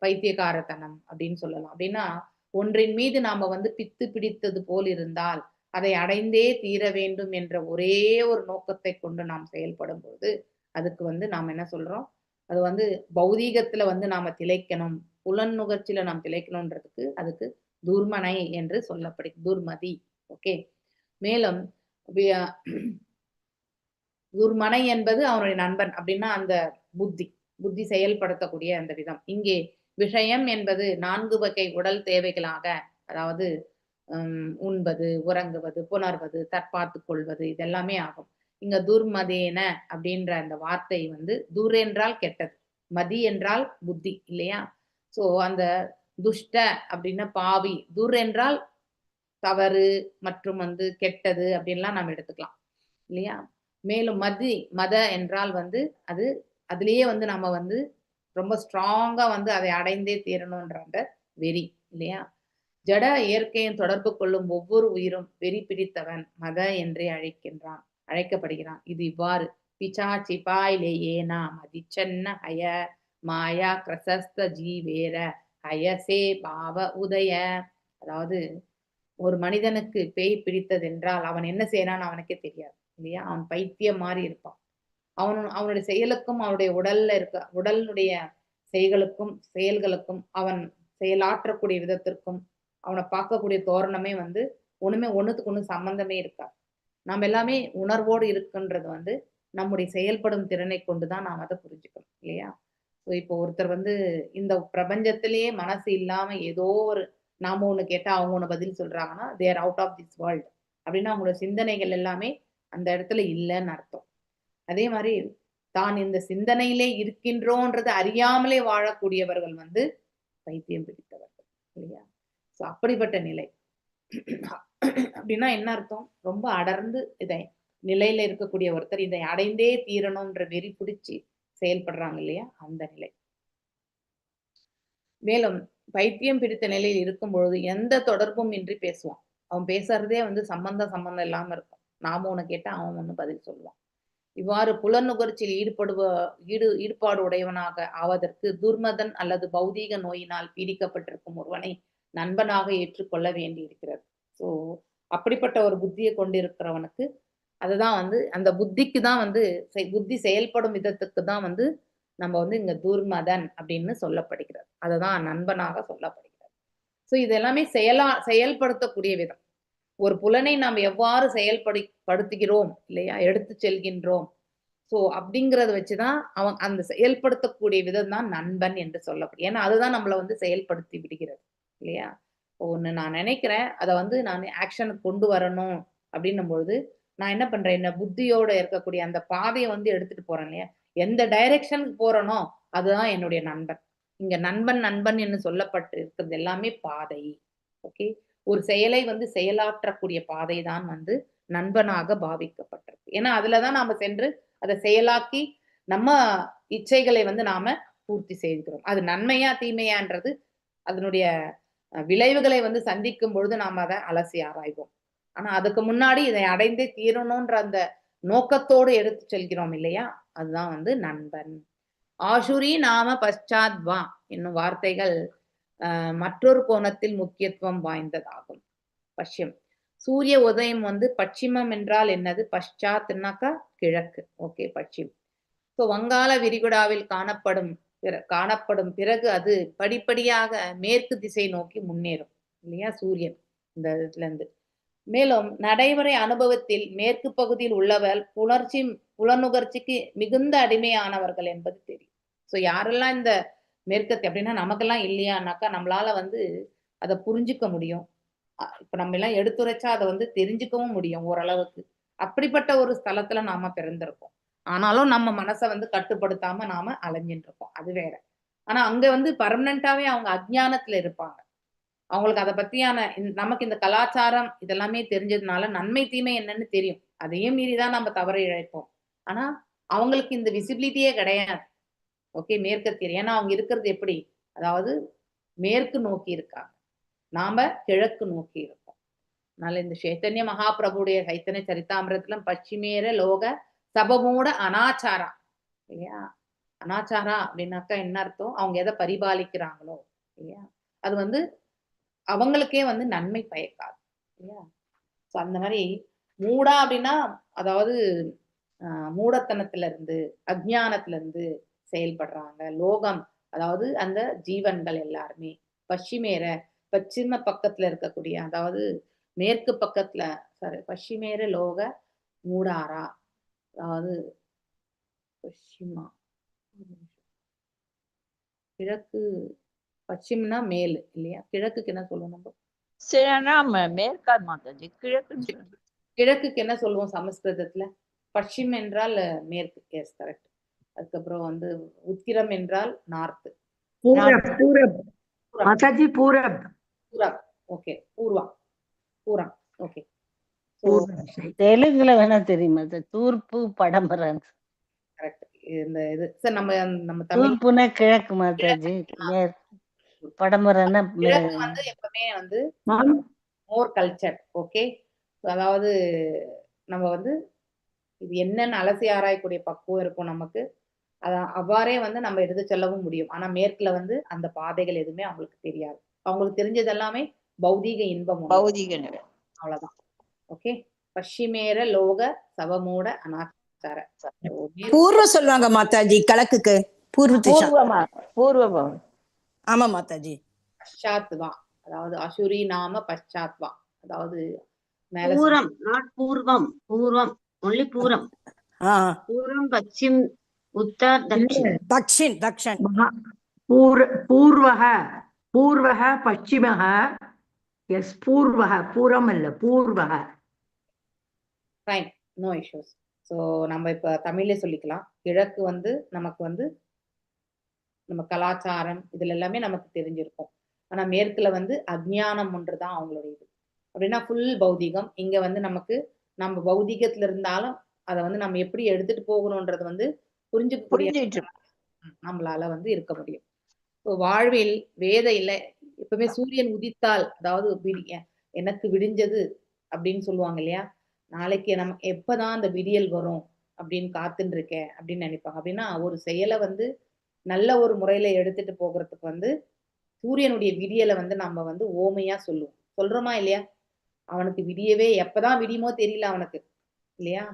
பைத்தியக்காரத்தனம் அப்படின்னு சொல்லலாம். அப்படின்னா ஒன்றின் மீது நாம வந்து பித்து பிடித்தது போல் இருந்தால் அதை அடைந்தே தீர வேண்டும் என்ற ஒரே ஒரு நோக்கத்தை கொண்டு நாம் செயல்படும் பொழுது அதுக்கு வந்து நாம் என்ன சொல்றோம், அது வந்து பௌதீகத்துல வந்து நாம திளைக்கணும், புலன் நுகர்ச்சியில நாம் திளைக்கணும்ன்றதுக்கு அதுக்கு துர்மனை என்று துர்மதி. ஓகே. மேலும் துர்மனை என்பது அவனுடைய நண்பன் அப்படின்னா அந்த புத்தி செயல்படுத்தக்கூடிய அந்த விதம். இங்கே விஷயம் என்பது 4 வகை உடல் தேவைகளாக, அதாவது உண்பது, உறங்குவது, புணர்வது, தற்பார்த்து கொள்வது, இதெல்லாமே ஆகும். இங்க துர்மதேன அப்படின்ற அந்த வார்த்தை துர் என்றால் கெட்டது, மதி என்றால் புத்தி இல்லையா? சோ அந்த துஷ்ட அப்படின்னா பாவி, துர் என்றால் தவறு மற்றும் கெட்டது அப்படின்லாம் நாம் எடுத்துக்கலாம் இல்லையா? மேலும் மத என்றால் அது அதுலயே நம்ம ரொம்ப ஸ்ட்ராங்கா அதை அடைந்தே தீரணும்ன்ற அந்த வெறி இல்லையா? ஜட இயற்கையின் தொடர்பு கொள்ளும் ஒவ்வொரு உயிரும் வெறி பிடித்தவன் மத என்றே அழைக்கப்படுகிறான். இது இவ்வாறு பிசாச்சி பாயிலே ஏனா மதிச்சன்ன ஹய மாயா கிரசஸ்த ஜீவேர ஹயசே பாவ உதய. அதாவது ஒரு மனிதனுக்கு பேய் பிடித்தது என்றால் அவன் என்ன செய்யறான்னு அவனுக்கே தெரியாது இல்லையா? அவன் பைத்தியம் மாதிரி இருப்பான். அவனுடைய செயலுக்கும் அவனுடைய உடலுடைய செயல்களுக்கும் அவன் செயலாற்றக்கூடிய விதத்திற்கும் அவனை பார்க்கக்கூடிய தோரணமே ஒண்ணுத்துக்கு ஒண்ணு சம்பந்தமே இருக்காது. நாம் எல்லாமே உணர்வோடு இருக்குன்றது நம்முடைய செயல்படும் திறனை கொண்டுதான் நாம் அதை புரிஞ்சுக்கணும் இல்லையா? இப்போ ஒருத்தர் இந்த பிரபஞ்சத்திலேயே மனசு இல்லாம ஏதோ ஒரு நாம ஒண்ணு கேட்டா அவங்க ஒண்ணு பதில் சொல்றாங்கன்னா தேர் அவுட் ஆஃப் திஸ் வேர்ல்டு அப்படின்னா அவங்களோட சிந்தனைகள் எல்லாமே அந்த இடத்துல இல்லைன்னு அர்த்தம். அதே மாதிரி தான் இந்த சிந்தனையிலே இருக்கின்றோன்றது அறியாமலே வாழக்கூடியவர்கள் பைத்தியம் பிடித்தவர்கள் இல்லையா? சோ அப்படிப்பட்ட நிலை அப்படின்னா என்ன அர்த்தம்? ரொம்ப அடர்ந்து இதை நிலையில இருக்கக்கூடிய ஒருத்தர் இதை அடைந்தே தீரணும்ன்ற வெறி பிடிச்சி செயல்படுறாங்க இல்லையா? அந்த நிலை. மேலும் பைத்தியம் பிடித்த நிலையில் இருக்கும் பொழுது எந்த தொடர்பும் இன்றி பேசுவான். அவன் பேசுறதே சம்பந்தம் இல்லாம இருக்கும். நாம ஒண்ணு கேட்டா அவன் ஒண்ணு பதில் சொல்லுவான். இவ்வாறு புலநுகர்ச்சியில் ஈடுபாடு உடையவனாக ஆவதற்கு துர்மதன் அல்லது பௌதீக நோயினால் பீடிக்கப்பட்டிருக்கும் ஒருவனை நண்பனாக ஏற்றுக்கொள்ள வேண்டி இருக்கிறது. சோ அப்படிப்பட்ட ஒரு புத்தியை கொண்டிருக்கிறவனுக்கு அதுதான் அந்த புத்திக்கு தான் புத்தி செயல்படும் விதத்துக்கு தான் நம்ம இங்க துர்மதன் அப்படின்னு சொல்லப்படுகிறது. அதுதான் நண்பனாக சொல்லப்படுகிறது. சோ இது எல்லாமே செயல்படுத்தக்கூடிய விதம். ஒரு புலனை நாம் எவ்வாறு செயல்படுத்துகிறோம் இல்லையா, எடுத்து செல்கின்றோம். சோ அப்படிங்கறத வச்சுதான் அவன் அந்த செயல்படுத்தக்கூடிய விதம் தான் நண்பன் என்று சொல்லப்படும். ஏன்னா அதுதான் நம்மள செயல்படுத்தி விடுகிறது இல்லையா? ஒண்ணு நான் நினைக்கிறேன் அதை நான் ஆக்ஷனுக்கு கொண்டு வரணும் அப்படின்னும் பொழுது நான் என்ன பண்றேன், என்ன புத்தியோட இருக்கக்கூடிய அந்த பாதையை எடுத்துட்டு போறேன் இல்லையா? எந்த டைரக்ஷனுக்கு போறனோ அதுதான் என்னுடைய நண்பன். இங்க நண்பன் என்று சொல்லப்பட்டு இருக்கிறது எல்லாமே பாதை. ஓகே, ஒரு செயலை செயலாற்றக்கூடிய பாதை தான் நண்பனாக பாவிக்கப்பட்டிருக்கு. ஏன்னா அதுலதான் நாம சென்று அதை செயலாக்கி நம்ம இச்சைகளை நாம பூர்த்தி செய்கிறோம். அது நன்மையா தீமையான்றது அதனுடைய விளைவுகளை சந்திக்கும் பொழுது நாம அதை அலசி ஆராய்வோம். ஆனா அதுக்கு முன்னாடி இதை அடைந்தே தீரணும்ன்ற அந்த நோக்கத்தோடு எடுத்து செல்கிறோம் இல்லையா? அதுதான் நண்பன். ஆசுரி நாம பశ్చాத்வா என்னும் வார்த்தைகள் மற்றொரு கோணத்தில் முக்கியத்துவம் வாய்ந்ததாகும். பஷ்யம், சூரிய உதயம் பட்சிமம் என்றால் என்னது? பశ్చాத்னாக்கா கிழக்கு. ஓகே, பட்சிம். ஸோ வங்காள விரிகுடாவில் காணப்படும் பிறகு அது படிப்படியாக மேற்கு திசை நோக்கி முன்னேறும் இல்லையா? சூரியன் இந்த இதுல இருந்து. மேலும் நடைமுறை அனுபவத்தில் மேற்கு பகுதியில் உள்ளவர் புலனுகர்ச்சிக்கு மிகுந்த அடிமையானவர்கள் என்பது தெரியும். ஸோ யாரெல்லாம் இந்த மேற்கத்தை அப்படின்னா நமக்கெல்லாம் இல்லையானாக்கா நம்மளால அதை புரிஞ்சுக்க முடியும். இப்ப நம்ம எல்லாம் எடுத்துரைச்சா அதை தெரிஞ்சுக்கவும் முடியும் ஓரளவுக்கு. அப்படிப்பட்ட ஒரு ஸ்தலத்துல நாம பிறந்திருக்கோம். ஆனாலும் நம்ம மனசை கட்டுப்படுத்தாம நாம அலைஞ்சிட்டு இருக்கோம், அது வேற. ஆனா அங்க பர்மனண்டாவே அவங்க அஜ்ஞானத்துல இருப்பாங்க. அவங்களுக்கு அதை பத்தியான நமக்கு இந்த கலாச்சாரம் இதெல்லாமே தெரிஞ்சதுனால நன்மை தீமை என்னன்னு தெரியும். அதையும் மீறிதான் நம்ம தவறு இழைப்போம். ஆனா அவங்களுக்கு இந்த விசிபிலிட்டியே கிடையாது. ஓகே, மேற்கத்தியர். ஏன்னா அவங்க இருக்கிறது எப்படி, அதாவது மேற்கு நோக்கி இருக்காங்க, நாம கிழக்கு நோக்கி இருக்கோம். அதனால இந்த சைத்தன்ய மகாபிரபுடைய சைத்தன்ய சரிதாமிரத்துல பশ্চিமேர லோக சபமூட அனாச்சாரா இல்லையா? அனாச்சாரா அப்படின்னாக்கா என்ன அர்த்தம்? அவங்க எதை பரிபாலிக்கிறாங்களோ இல்லையா, அது அவங்களுக்கே நன்மை பயக்காது இல்லையா? ஸோ அந்த மாதிரி மூடா அப்படின்னா அதாவது மூடத்தனத்துல இருந்து அஜ்ஞானத்துல இருந்து செயல்படுறாங்க. லோகம் அதாவது அந்த ஜீவன்கள் எல்லாருமே. பಶ್চিமேர பச்சிம பக்கத்துல இருக்கக்கூடிய, அதாவது மேற்கு பக்கத்துல, சாரி, பश्चिमेर லோக மூடாரா, அதாவது பश्चिमा, கிழக்கு, பश्चिमனா மேல் இல்லையா, கிழக்குக்கு என்ன சொல்லுவோம் நம்ம? மேற்கா மாதாஜி, கிழக்குன்னு சொல்லுங்க. கிழக்குக்கு என்ன சொல்லுவோம் சமஸ்கிருதத்துல? பश्चिम என்றால் மேற்கு, எஸ் கரெக்ட். அதுக்கப்புறம் வந்து உத்திரம் என்றால் நார்த். பூரப், பூரப் மாதாஜி, பூரப். பூரப், ஓகே. பூர்வா, பூரம், ஓகே. தெலுங்குல வேணா தெரியுமா? தூர்ப்பு படமரன். கரெக்ட். இந்த இது சார் நம்ம தமிழ் தூர்ப்புனா கிழக்கு மாதாஜி, படமரன்னா கிழக்கு வந்து எப்பவுமே வந்து மோர் கல்ச்சர், ஓகே. அதாவது நம்ம வந்து இது என்னன்னு அலசி ஆராயக்கூடிய பக்குவம் இருக்கும் நமக்கு. அதான் அவ்வாறே வந்து நம்ம எடுத்து செல்லவும் முடியும். ஆனா மேற்குல வந்து அந்த பாதைகள் எதுவுமே அவங்களுக்கு தெரியாது. அவங்களுக்கு தெரிஞ்சது எல்லாமே பௌதீக இன்பம், பௌதீக அவ்வளவுதான். ஓகே. பश्चिमेर லோக சவமூட அனாச்சார. பூர்வ சொல்லுவாங்க மாதாஜி, கிழக்குக்கு பூர்வ திசா. பூர்வமா. ஆமா மாதாஜி. பశ్చాத்வா, அதாவது அசுரி நாம பశ్చాத்வா, அதாவது மேல பூரம், நாட் பூர்வம், பூர்வம், ஒன்லி பூரம். பூரம், பश्चिम, उत्तर, दक्षिण. दक्षिण, दक्षिण. पूर्वः, पूर्वः, पश्चिमः. यस, पूर्वः, पूरम இல்ல, பூர்வः. Fine, no issues. ஸோ நம்ம இப்ப தமிழ்ல சொல்லிக்கலாம். கிழக்கு வந்து நமக்கு வந்து நம்ம கலாச்சாரம் இதுல எல்லாமே நமக்கு தெரிஞ்சிருக்கும். ஆனா மேற்குல வந்து அஜ்ஞானம் ஒன்றுதான் அவங்களுடைய இது. அப்படின்னா ஃபுல் பௌதிகம். இங்க வந்து நமக்கு நம்ம பௌதிகத்துல இருந்தாலும் அதை வந்து நம்ம எப்படி எடுத்துட்டு போகணும்ன்றது வந்து புரிஞ்சுக்க நம்மளால வந்து இருக்க முடியும். வாழ்வில் வேத இல்லை, எப்பவுமே சூரியன் உதித்தால், அதாவது எனக்கு விடிஞ்சது அப்படின்னு சொல்லுவாங்க இல்லையா, நாளைக்கு நம்ம எப்பதான் அந்த விடியல் வரும் அப்படின்னு காத்துட்டு இருக்கேன் அப்படின்னு நினைப்பாங்க. அப்படின்னா ஒரு செயலை வந்து நல்ல ஒரு முறையில எடுத்துட்டு போகிறதுக்கு வந்து சூரியனுடைய விடியலை வந்து நம்ம வந்து ஓமையா சொல்றோமா இல்லையா? அவனுக்கு விடியவே எப்பதான் விடியுமோ தெரியல அவனுக்கு, இல்லையா?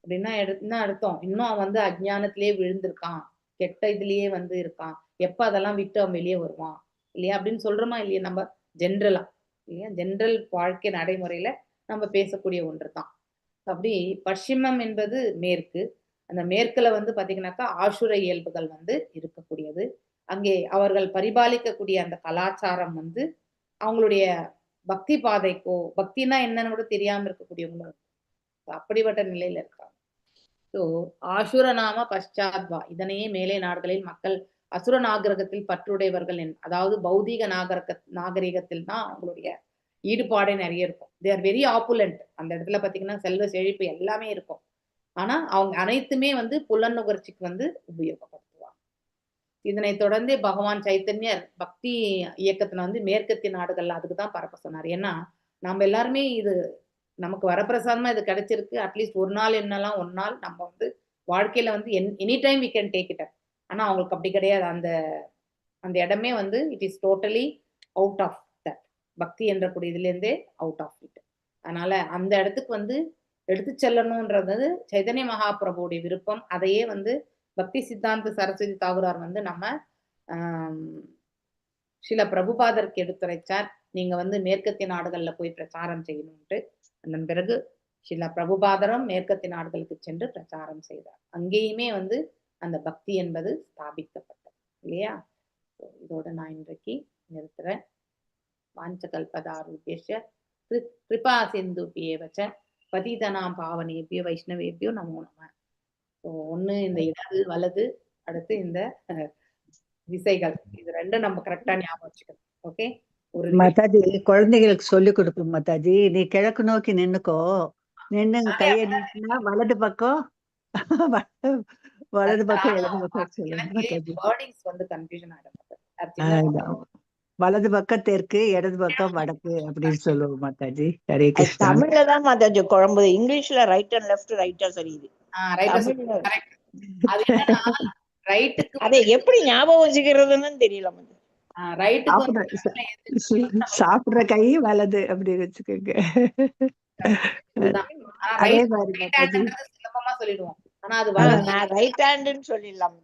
அப்படின்னா என்ன அர்த்தம்? இன்னும் அவன் வந்து அஜ்ஞானத்திலேயே விழுந்திருக்கான், கெட்ட இதுலயே வந்து இருக்கான், எப்ப அதெல்லாம் விட்டு அவன் வெளியே வருவான் இல்லையா அப்படின்னு சொல்றோமா இல்லையா? நம்ம ஜென்ரலா இல்லையா, ஜென்ரல் வாழ்க்கை நடைமுறையில நம்ம பேசக்கூடிய ஒன்று தான். அப்படி பश्चिमம் என்பது மேற்கு. அந்த மேற்குல வந்து பாத்தீங்கன்னாக்கா ஆசுர இயல்புகள் வந்து இருக்கக்கூடியது. அங்கே அவர்கள் பரிபாலிக்கக்கூடிய அந்த கலாச்சாரம் வந்து அவங்களுடைய பக்தி பாதைக்கோ, பக்தினா என்னன்னு கூட தெரியாம இருக்கக்கூடியவங்களும் அப்படிப்பட்ட நிலையில இருக்காங்க. ஸோ ஆசுர நாம பశ్చాத்வா, இதனையே மேலே நாடுகளில் மக்கள் அசுர நாகரிகத்தில் பற்றுடையவர்கள், அதாவது பௌதீக நாகரிகத்தில் தான் அவங்களுடைய ஈடுபாடே நிறைய இருக்கும். They are very opulent. அந்த இடத்துல பாத்தீங்கன்னா செல்வ செழிப்பு எல்லாமே இருக்கும். ஆனா அவங்க அனைத்துமே வந்து புலனுகர்ச்சிக்கு வந்து உபயோகப்படுத்துவாங்க. இதனை தொடர்ந்து பகவான் சைத்தன்யர் பக்தி இயக்கத்துல வந்து மேற்கத்திய நாடுகள்ல அதுக்குதான் பரப்ப சொன்னார். ஏன்னா நம்ம எல்லாருமே இது நமக்கு வரப்பிரசாதமா இது கிடைச்சிருக்கு. அட்லீஸ்ட் ஒரு நாள் என்னெல்லாம் ஒரு நாள் நம்ம வந்து வாழ்க்கையில வந்து any time we can take it up. ஆனா அவங்களுக்கு அப்படி கிடையாது. அந்த அந்த இடமே வந்து it is totally out of that. பக்தி என்ற கூடிய இதுல இருந்தே அவுட் ஆஃப் இட். அதனால அந்த இடத்துக்கு வந்து எடுத்து செல்லணும்ன்றது சைதன்ய மகாபிரபுடைய விருப்பம். அதையே வந்து பக்தி சித்தாந்த சரஸ்வதி தாகுரார் வந்து நம்ம சில பிரபுபாதருக்கு எடுத்துரைச்சார். நீங்க வந்து மேற்கத்திய நாடுகள்ல போய் பிரச்சாரம் செய்யணும்ட்டு. அதன் பிறகு சில பிரபுபாதரும் மேற்கத்திய நாடுகளுக்கு சென்று பிரச்சாரம் செய்தார். அங்கேயுமே வந்து அந்த பக்தி என்பது ஸ்தாபிக்கப்பட்டது இல்லையா? இதோட நான் இன்றைக்கு நிறுத்துறேன். வாஞ்சகல்பதாருத்யஸ்ய கிருபா சிந்துபியேவச பதிதனாம் பாவனேபியோ வைஷ்ணவேபியோ நமோ நம. ஒண்ணு இந்த இடது வலது, அடுத்து இந்த திசைகள், இது ரெண்டும் நம்ம கரெக்டா ஞாபகம் வச்சுக்கணும். ஓகே. மாதாஜி குழந்தைகளுக்கு சொல்லி கொடுக்கும் மாதாஜி, நீ கிழக்கு நோக்கி நின்னுக்கோ, நின்னு கையை நீட்டினா வலது பக்கம் வலது பக்கம் இடது பக்கம் சொல்லுங்க மாதாஜி. வந்து கன்ஃபியூஷன் ஆயிடும். வலது பக்கம் தெற்கு, இடது பக்கம் வடக்கு அப்படின்னு சொல்லுவோம் மாதாஜி. ஹரே கிருஷ்ணா. தமிழ்லதான் மாதாஜி குழம்பு, இங்கிலீஷ்ல ரைட் அண்ட் லெஃப்ட் ரைட்டா சரியுது. அதை எப்படி ஞாபகம் வச்சுக்கிறதுன்னு தெரியல. சாப்பிடுற கை வலது அப்படி வச்சுக்கோங்க. அதே மாதிரி சுலபமா சொல்லிடுவோம். ஆனா அது ரைட் ஹேண்ட்னு சொல்லிடலாம்.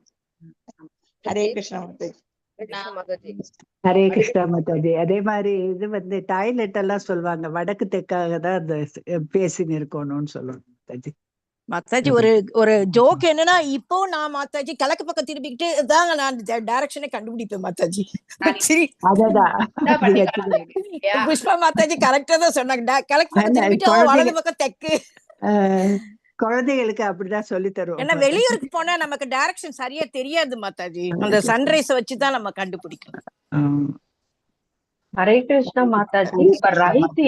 ஹரே கிருஷ்ணா மாதாஜி. கிருஷ்ணா மாதாஜி. ஹரே கிருஷ்ணா மாதாஜி. அதே மாதிரி இது வந்து டாய்லெட் எல்லாம் சொல்லுவாங்க, வடக்கு தெற்காக தான் அந்த பேசின்னு இருக்கணும்னு சொல்லுவாங்க மாதாஜி. மாதாஜி ஒரு ஜோக் என்னன்னா, இப்போ நான் மாதாஜி கிழக்கு பக்கம் திரும்பிக்கிட்டு தாங்க நான் டைரக்ஷனே கண்டுபிடிப்பேன் மாதாஜி. சரி, புஷ்பா மாதாஜி கரெக்டா தான் சொன்னாங்க. கிழக்கு பக்கம் திரும்பிட்டு வலது பக்கம் தெற்கு. குழந்தைகளுக்கு அப்படிதான் சொல்லி தருவோம். ஏன்னா வெளியூருக்கு போனா நமக்கு டைரக்ஷன் சரியா தெரியாது மாதாஜி. அந்த சன்ரைஸ் வச்சுதான் நம்ம கண்டுபிடிக்கணும். ஹரே கிருஷ்ணா மாதாஜி. இப்ப ரைட்